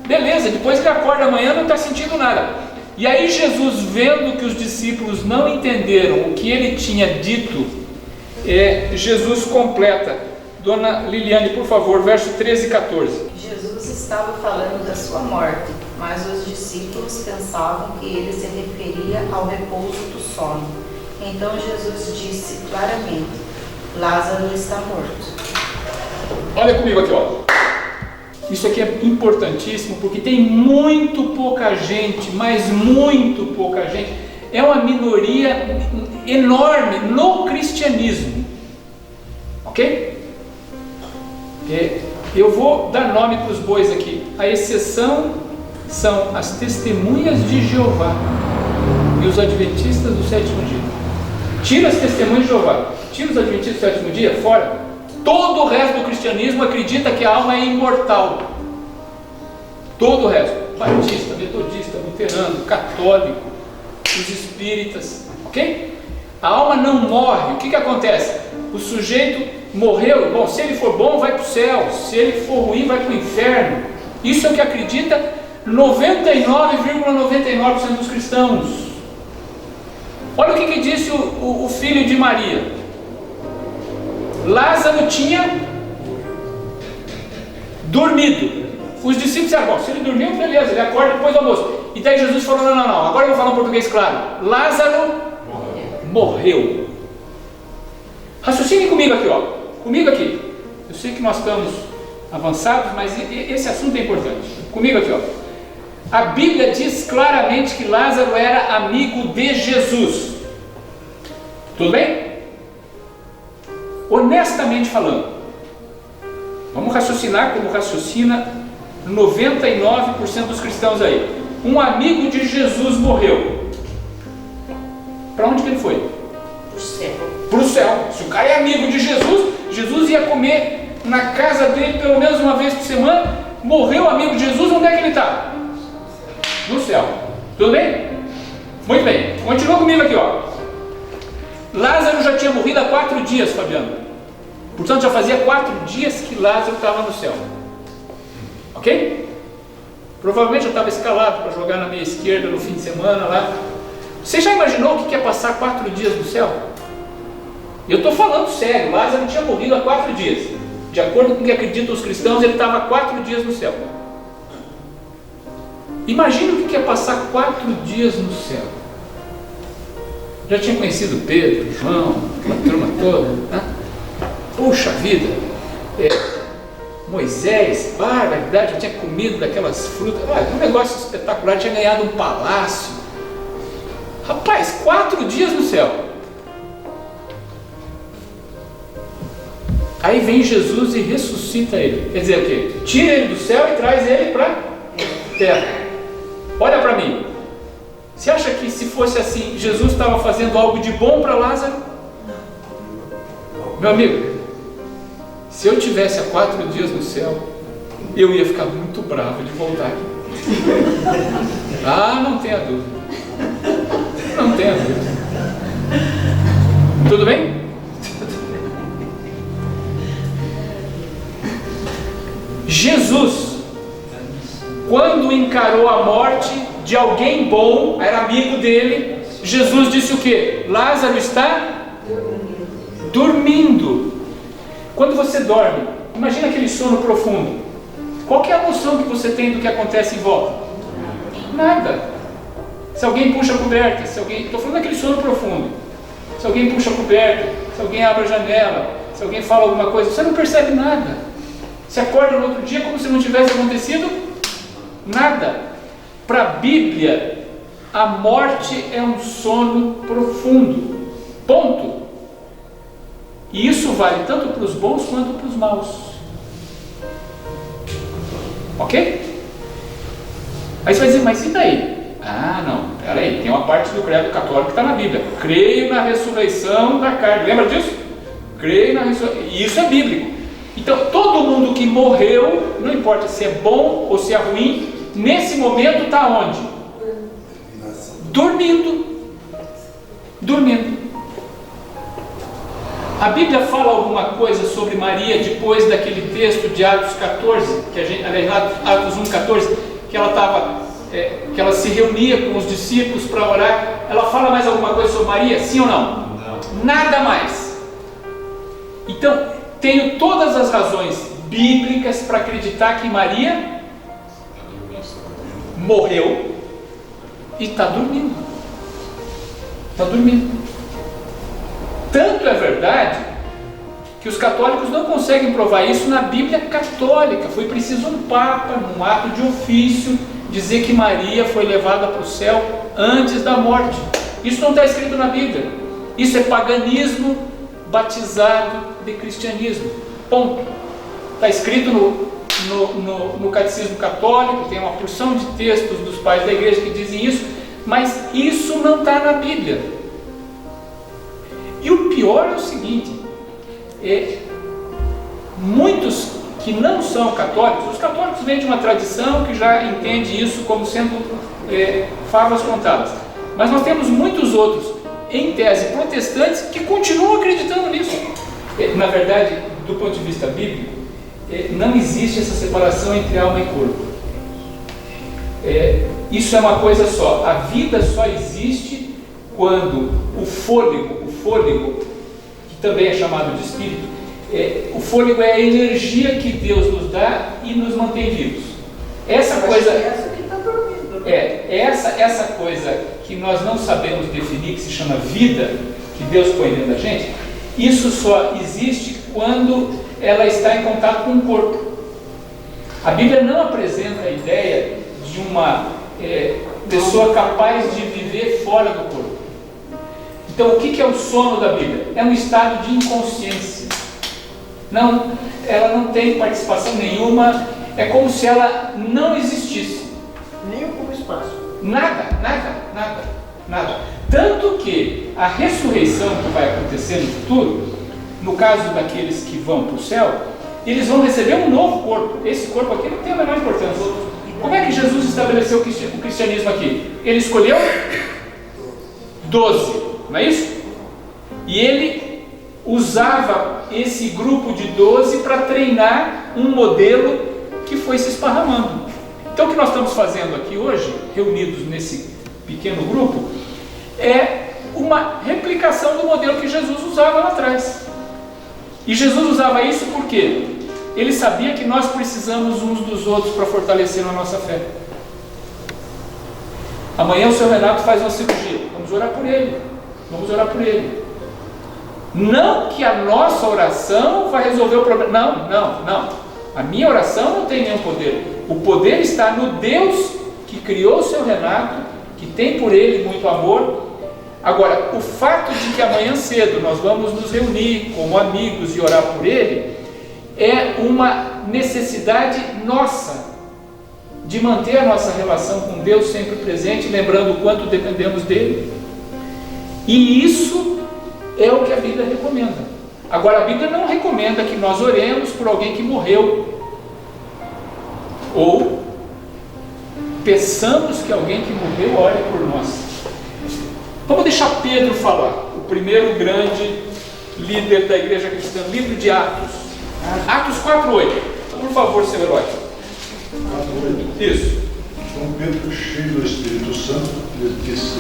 Beleza, depois ele acorda amanhã não está sentindo nada. E aí Jesus, vendo que os discípulos não entenderam o que ele tinha dito, Jesus completa. Dona Liliane, por favor, verso 13 e 14.
Jesus estava falando da sua morte, mas os discípulos pensavam que ele se referia ao repouso do sono. Então Jesus disse claramente: Lázaro está morto.
Olha comigo aqui, ó. Isso aqui é importantíssimo porque tem muito pouca gente, mas muito pouca gente. É uma minoria enorme no cristianismo. Ok? Eu vou dar nome para os bois aqui. A exceção são as testemunhas de Jeová e os adventistas do sétimo dia. Tira as testemunhas de Jeová, tira os adventistas do sétimo dia, fora. Todo o resto do cristianismo acredita que a alma é imortal. Todo o resto. Batista, metodista, luterano, católico, os espíritas. Ok? A alma não morre. O que acontece? O sujeito morreu. Bom, se ele for bom, vai para o céu. Se ele for ruim, vai para o inferno. Isso é o que acredita 99,99% dos cristãos. Olha o que disse o filho de Maria. Lázaro tinha dormido. Os discípulos disseram, bom, se ele dormiu, beleza, ele acorda depois do almoço. E daí Jesus falou, não, agora eu vou falar um português claro. Lázaro morreu. Raciocine comigo aqui, ó. Comigo aqui. Eu sei que nós estamos avançados, mas esse assunto é importante. Comigo aqui, ó. A Bíblia diz claramente que Lázaro era amigo de Jesus. Tudo bem? Honestamente falando, vamos raciocinar como raciocina 99% dos cristãos aí. Um amigo de Jesus morreu. Para onde que ele foi?
Para o céu.
Para o céu. Se o cara é amigo de Jesus, Jesus ia comer na casa dele pelo menos uma vez por semana. Morreu amigo de Jesus, onde é que ele está? No céu. Tudo bem? Muito bem. Continua comigo aqui, ó. Lázaro já tinha morrido há 4 dias, Fabiano. Portanto, já fazia 4 dias que Lázaro estava no céu. Ok? Provavelmente eu estava escalado para jogar na minha esquerda no fim de semana lá. Você já imaginou o que é passar 4 dias no céu? Eu estou falando sério, Lázaro tinha morrido há 4 dias. de acordo com o que acreditam os cristãos, ele estava 4 dias no céu. Imagina o que é passar 4 dias no céu. Já tinha conhecido Pedro, João, aquela turma toda, né? Puxa vida, Moisés, barbaridade, já tinha comido daquelas frutas, um negócio espetacular, tinha ganhado um palácio. Rapaz, 4 dias no céu. Aí vem Jesus e ressuscita ele. Quer dizer o quê? Tira ele do céu e traz ele para a terra. Olha para mim. Você acha que se fosse assim, Jesus estava fazendo algo de bom para Lázaro? Meu amigo, se eu tivesse há 4 dias no céu, eu ia ficar muito bravo de voltar aqui. Não tenha dúvida. Não tenha dúvida. Tudo bem? Jesus, quando encarou a morte de alguém bom, era amigo dele, Jesus disse o quê? Lázaro está dormindo. Quando você dorme, imagina aquele sono profundo. Qual que é a noção que você tem do que acontece em volta? Nada. Se alguém puxa a coberta, estou falando daquele sono profundo. Se alguém puxa a coberta, se alguém abre a janela, se alguém fala alguma coisa, você não percebe nada. Você acorda no outro dia como se não tivesse acontecido nada. Para a Bíblia, a morte é um sono profundo. Ponto. E isso vale tanto para os bons quanto para os maus. Ok? Aí você vai dizer, mas e daí? Não, peraí, tem uma parte do credo católico que está na Bíblia. Creio na ressurreição da carne. Lembra disso? Creio na ressurreição. E isso é bíblico. Então, todo mundo que morreu, não importa se é bom ou se é ruim, nesse momento está onde? Dormindo. Dormindo. A Bíblia fala alguma coisa sobre Maria depois daquele texto de Atos 14, Atos 1,14, que ela se reunia com os discípulos para orar. Ela fala mais alguma coisa sobre Maria? Sim ou não? Não. Nada mais. Então, tenho todas as razões bíblicas para acreditar que Maria morreu e está dormindo. Está dormindo. Tanto é verdade que os católicos não conseguem provar isso na Bíblia católica. Foi preciso um Papa, num ato de ofício, dizer que Maria foi levada para o céu antes da morte. Isso não está escrito na Bíblia. Isso é paganismo batizado de cristianismo. Ponto. Está escrito no Catecismo Católico, tem uma porção de textos dos pais da igreja que dizem isso, mas isso não está na Bíblia. E o pior é o seguinte, muitos que não são católicos, os católicos vêm de uma tradição que já entende isso como sendo favas contadas, mas nós temos muitos outros, em tese protestantes, que continuam acreditando nisso. Na verdade, do ponto de vista bíblico, não existe essa separação entre alma e corpo. Isso é uma coisa só. A vida só existe quando o fôlego, que também é chamado de espírito, o fôlego é a energia que Deus nos dá e nos mantém vivos. Essa coisa, essa coisa que nós não sabemos definir, que se chama vida, que Deus põe dentro da gente, isso só existe quando ela está em contato com o corpo. A Bíblia não apresenta a ideia de uma pessoa capaz de viver fora do corpo. Então, o que é o sono da Bíblia? É um estado de inconsciência. Ela não tem participação nenhuma, é como se ela não existisse.
Nem como espaço.
Nada. Tanto que a ressurreição que vai acontecer no futuro, no caso daqueles que vão para o céu, eles vão receber um novo corpo. Esse corpo aqui não tem a menor importância. Como é que Jesus estabeleceu o cristianismo aqui? Ele escolheu 12, não é isso? E ele usava esse grupo de 12 para treinar um modelo que foi se esparramando. Então o que nós estamos fazendo aqui hoje, reunidos nesse pequeno grupo, é uma replicação do modelo que Jesus usava lá atrás. E Jesus usava isso por quê? ele sabia que nós precisamos uns dos outros para fortalecer a nossa fé. Amanhã o seu Renato faz uma cirurgia, vamos orar por ele, vamos orar por ele. Não que a nossa oração vai resolver o problema, não. A minha oração não tem nenhum poder. O poder está no Deus que criou o seu Renato, que tem por ele muito amor. Agora, o fato de que amanhã cedo nós vamos nos reunir como amigos e orar por ele, é uma necessidade nossa, de manter a nossa relação com Deus sempre presente, lembrando o quanto dependemos dele. E isso é o que a Bíblia recomenda. Agora, a Bíblia não recomenda que nós oremos por alguém que morreu, ou peçamos que alguém que morreu ore por nós. Vamos deixar Pedro falar, o primeiro grande líder da igreja cristã, livro de Atos. Atos 4:8. Por favor, seu herói. Isso.
Então Pedro, cheio do Espírito Santo, lhe disse: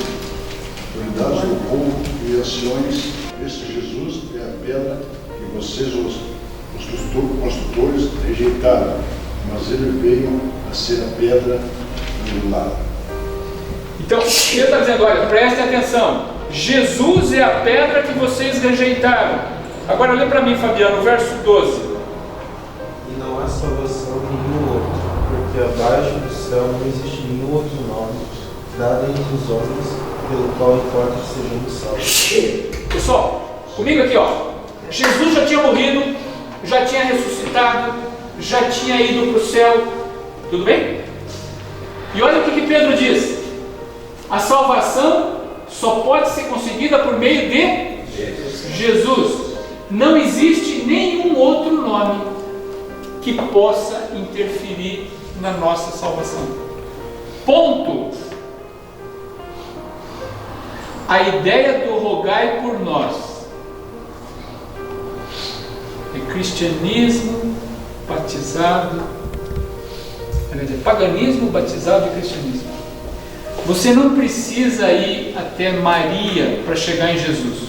cuidados do povo e ações, este Jesus é a pedra que vocês, os construtores, rejeitaram, mas ele veio a ser a pedra angular.
Então, ele está dizendo, olha, prestem atenção, Jesus é a pedra que vocês rejeitaram. Agora lê para mim, Fabiano, verso 12.
E não há salvação em nenhum outro, porque abaixo do céu não existe nenhum outro nome dado entre os homens pelo qual importa que sejamos salvos.
Pessoal, comigo aqui, ó. Jesus já tinha morrido, já tinha ressuscitado, já tinha ido para o céu. Tudo bem? E olha o que Pedro diz. A salvação só pode ser conseguida por meio de Jesus. Não existe nenhum outro nome que possa interferir na nossa salvação. Ponto. A ideia do rogai por nós é cristianismo batizado, é paganismo batizado e cristianismo. Você não precisa ir até Maria para chegar em Jesus.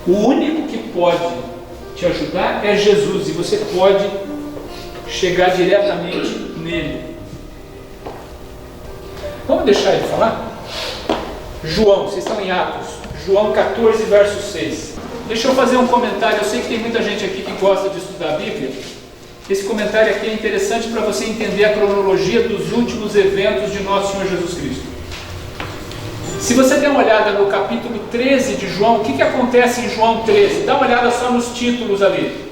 O único que pode te ajudar é Jesus, e você pode chegar diretamente nele. Vamos deixar ele falar? João, vocês estão em Atos, João 14, verso 6. Deixa eu fazer um comentário. Eu sei que tem muita gente aqui que gosta de estudar a Bíblia. Esse comentário aqui é interessante para você entender a cronologia dos últimos eventos de nosso Senhor Jesus Cristo. Se você der uma olhada no capítulo 13 de João, o que acontece em João 13? Dá uma olhada só nos títulos ali.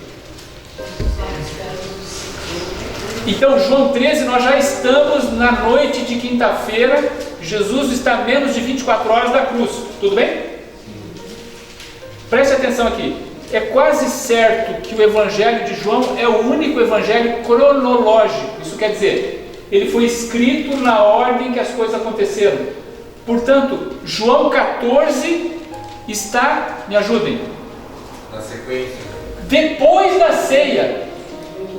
Então, João 13, nós já estamos na noite de quinta-feira. Jesus está a menos de 24 horas da cruz. Tudo bem? Preste atenção aqui. É quase certo que o Evangelho de João é o único evangelho cronológico. Isso quer dizer, ele foi escrito na ordem que as coisas aconteceram. Portanto, João 14 está, me ajudem,
na sequência,
depois da ceia.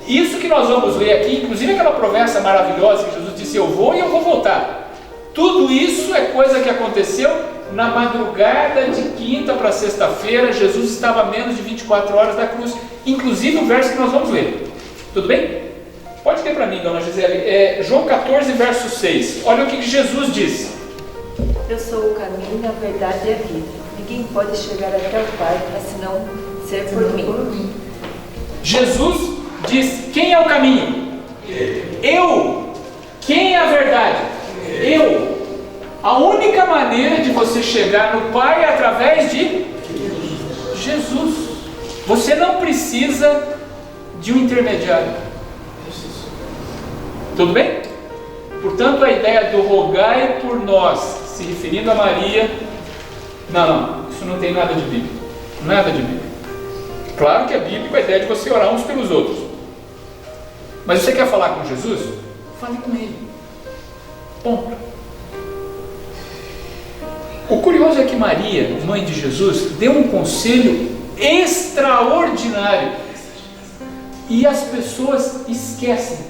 Isso que nós vamos ler aqui, inclusive aquela promessa maravilhosa que Jesus disse: eu vou e eu vou voltar. Tudo isso é coisa que aconteceu na madrugada de quinta para sexta-feira. Jesus estava a menos de 24 horas da cruz, inclusive o verso que nós vamos ler. Tudo bem? Pode ler para mim, dona Gisele. João 14, verso 6. Olha o que Jesus disse:
eu sou o caminho, a verdade e a vida. Ninguém pode chegar até o Pai, se não ser por mim.
Jesus diz: quem é o caminho? Eu. Quem é a verdade? Eu. A única maneira de você chegar no Pai é através de Jesus. Você não precisa de um intermediário. Tudo bem? Portanto, a ideia do rogai por nós, se referindo a Maria, não, isso não tem nada de bíblico. Nada de bíblico. Claro que é bíblico a ideia de você orar uns pelos outros. Mas você quer falar com Jesus? Fale com Ele. Ponto. O curioso é que Maria, mãe de Jesus, deu um conselho extraordinário. E as pessoas esquecem.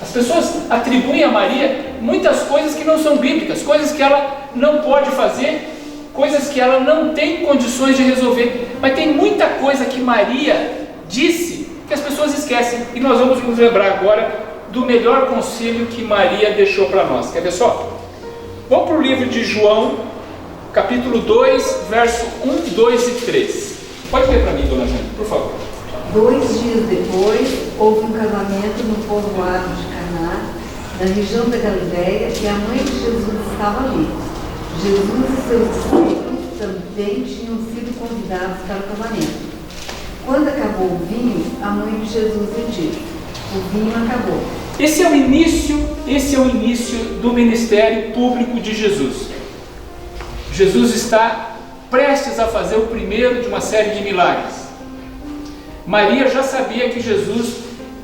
As pessoas atribuem a Maria muitas coisas que não são bíblicas, coisas que ela não pode fazer, coisas que ela não tem condições de resolver. Mas tem muita coisa que Maria disse que as pessoas esquecem. E nós vamos nos lembrar agora do melhor conselho que Maria deixou para nós. Quer ver só? Vamos para o livro de João, capítulo 2, verso 1, 2 e 3. Pode ler para mim, dona Jane, por favor.
2 dias depois, houve um casamento no povoado de Caná, na região da Galileia, e a mãe de Jesus estava ali. Jesus e seus discípulos também tinham sido convidados para o casamento. Quando acabou o vinho, a mãe de Jesus lhe disse: o vinho acabou.
Esse é o início do ministério público de Jesus. Jesus está prestes a fazer o primeiro de uma série de milagres. Maria já sabia que Jesus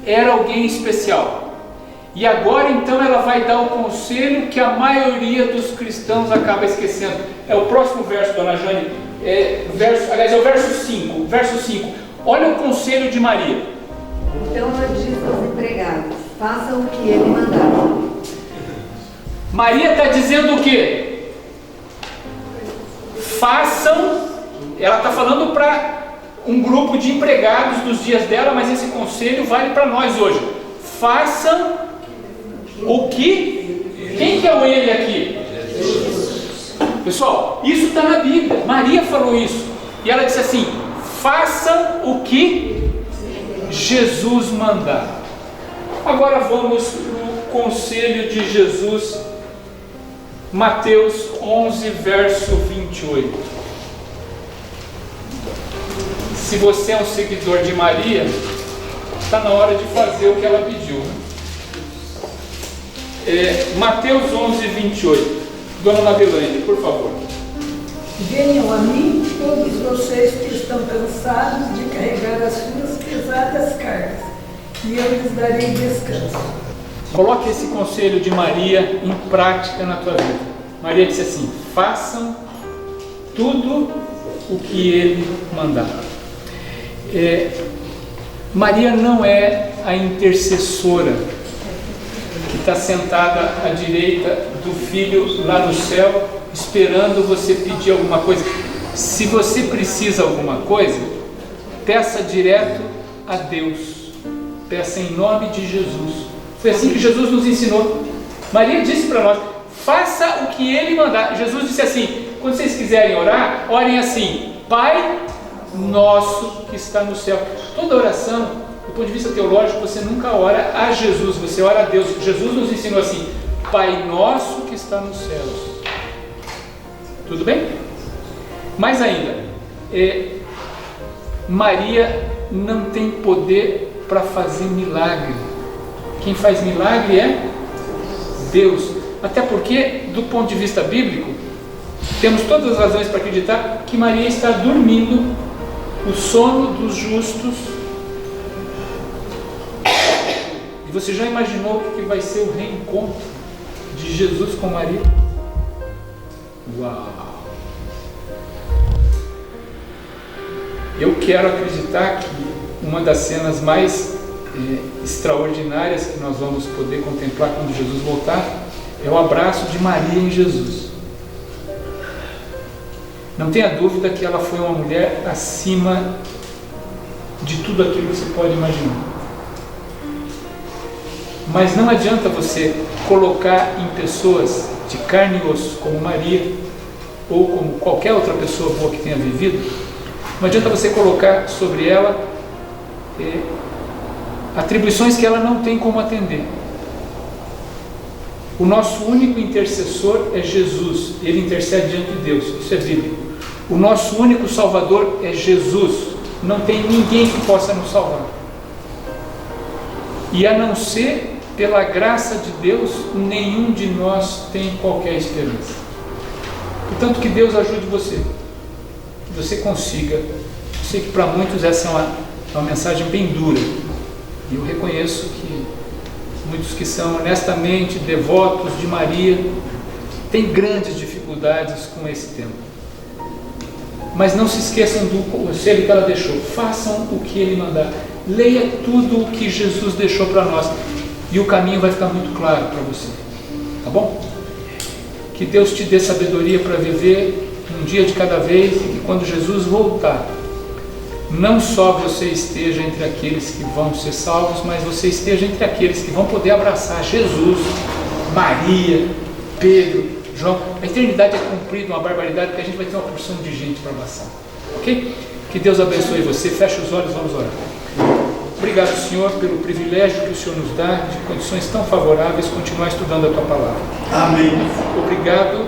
era alguém especial. E agora então ela vai dar o conselho que a maioria dos cristãos acaba esquecendo. É o próximo verso, dona Jane. É o verso 5. Verso 5. Olha o conselho de Maria.
Então ela disse aos empregados: façam o que ele mandar.
Maria está dizendo o quê? Façam. Ela está falando para um grupo de empregados dos dias dela, mas esse conselho vale para nós hoje. Façam o que? Quem que é o ele aqui? Jesus. Pessoal, isso está na Bíblia. Maria falou isso. E ela disse assim: façam o que Jesus mandar. Agora vamos no conselho de Jesus, Mateus 11, verso 28. Se você é um seguidor de Maria, está na hora de fazer o que ela pediu. Mateus 11, 28. Dona Mabelane, por favor.
Venham a mim todos vocês que estão cansados de carregar as suas pesadas cargas, e eu lhes darei descanso.
Coloque esse conselho de Maria em prática na tua vida. Maria disse assim: façam tudo o que ele mandar. Maria não é a intercessora que está sentada à direita do Filho lá no céu, esperando você pedir alguma coisa. Se você precisa alguma coisa, peça direto a Deus, peça em nome de Jesus. Foi assim que Jesus nos ensinou. Maria disse para nós: faça o que ele mandar. Jesus disse assim: quando vocês quiserem orar, orem assim: Pai nosso que está no céu. Toda oração, do ponto de vista teológico, você nunca ora a Jesus, você ora a Deus. Jesus nos ensinou assim: Pai nosso que está nos céus. Tudo bem? Mais ainda, Maria não tem poder para fazer milagre. Quem faz milagre é Deus. Até porque, do ponto de vista bíblico, temos todas as razões para acreditar que Maria está dormindo o sono dos justos. E você já imaginou o que vai ser o reencontro de Jesus com Maria? Uau! Eu quero acreditar que uma das cenas mais extraordinárias que nós vamos poder contemplar quando Jesus voltar é o abraço de Maria em Jesus. Não tenha dúvida que ela foi uma mulher acima de tudo aquilo que você pode imaginar. Mas não adianta você colocar em pessoas de carne e osso como Maria, ou como qualquer outra pessoa boa que tenha vivido, não adianta você colocar sobre ela atribuições que ela não tem como atender. O nosso único intercessor é Jesus. Ele intercede diante de Deus. Isso é bíblico. O nosso único Salvador é Jesus. Não tem ninguém que possa nos salvar. E a não ser pela graça de Deus, nenhum de nós tem qualquer esperança. Portanto, que Deus ajude você. Que você consiga. Eu sei que para muitos essa é uma mensagem bem dura. E eu reconheço que muitos que são honestamente devotos de Maria têm grandes dificuldades com esse tema. Mas não se esqueçam do conselho que ela deixou. Façam o que ele mandar. Leia tudo o que Jesus deixou para nós. E o caminho vai ficar muito claro para você. Tá bom? Que Deus te dê sabedoria para viver um dia de cada vez, e que quando Jesus voltar, não só você esteja entre aqueles que vão ser salvos, mas você esteja entre aqueles que vão poder abraçar Jesus, Maria, Pedro, João. A eternidade é cumprida, uma barbaridade, porque a gente vai ter uma porção de gente para abraçar. Ok? Que Deus abençoe você. Feche os olhos, vamos orar. Obrigado, Senhor, pelo privilégio que o Senhor nos dá de condições tão favoráveis continuar estudando a Tua Palavra.
Amém.
Obrigado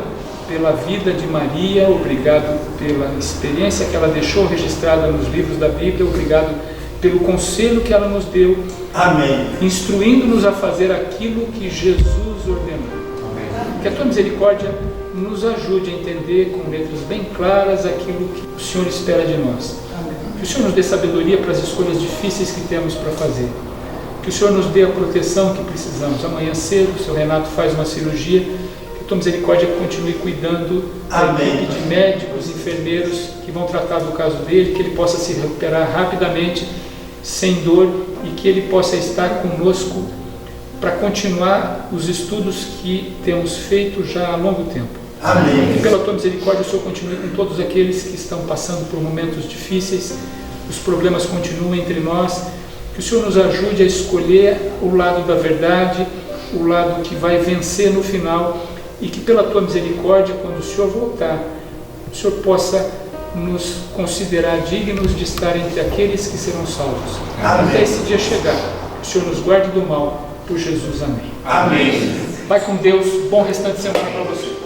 pela vida de Maria, obrigado pela experiência que ela deixou registrada nos livros da Bíblia, obrigado pelo conselho que ela nos deu.
Amém.
Instruindo-nos a fazer aquilo que Jesus ordenou. Amém. Que a Tua misericórdia nos ajude a entender com letras bem claras aquilo que o Senhor espera de nós. Que o Senhor nos dê sabedoria para as escolhas difíceis que temos para fazer. Que o Senhor nos dê a proteção que precisamos. Amanhã cedo, o Sr. Renato faz uma cirurgia. Que a Tua misericórdia continue cuidando da equipe de médicos, enfermeiros que vão tratar do caso dele. Que ele possa se recuperar rapidamente, sem dor, e que ele possa estar conosco para continuar os estudos que temos feito já há longo tempo.
Amém.
Que pela Tua misericórdia o Senhor continue com todos aqueles que estão passando por momentos difíceis, os problemas continuam entre nós, que o Senhor nos ajude a escolher o lado da verdade, o lado que vai vencer no final, e que pela Tua misericórdia, quando o Senhor voltar, o Senhor possa nos considerar dignos de estar entre aqueles que serão salvos.
Amém.
Até esse dia chegar, que o Senhor nos guarde do mal, por Jesus. Amém.
Amém.
Vai com Deus, bom restante de semana para você.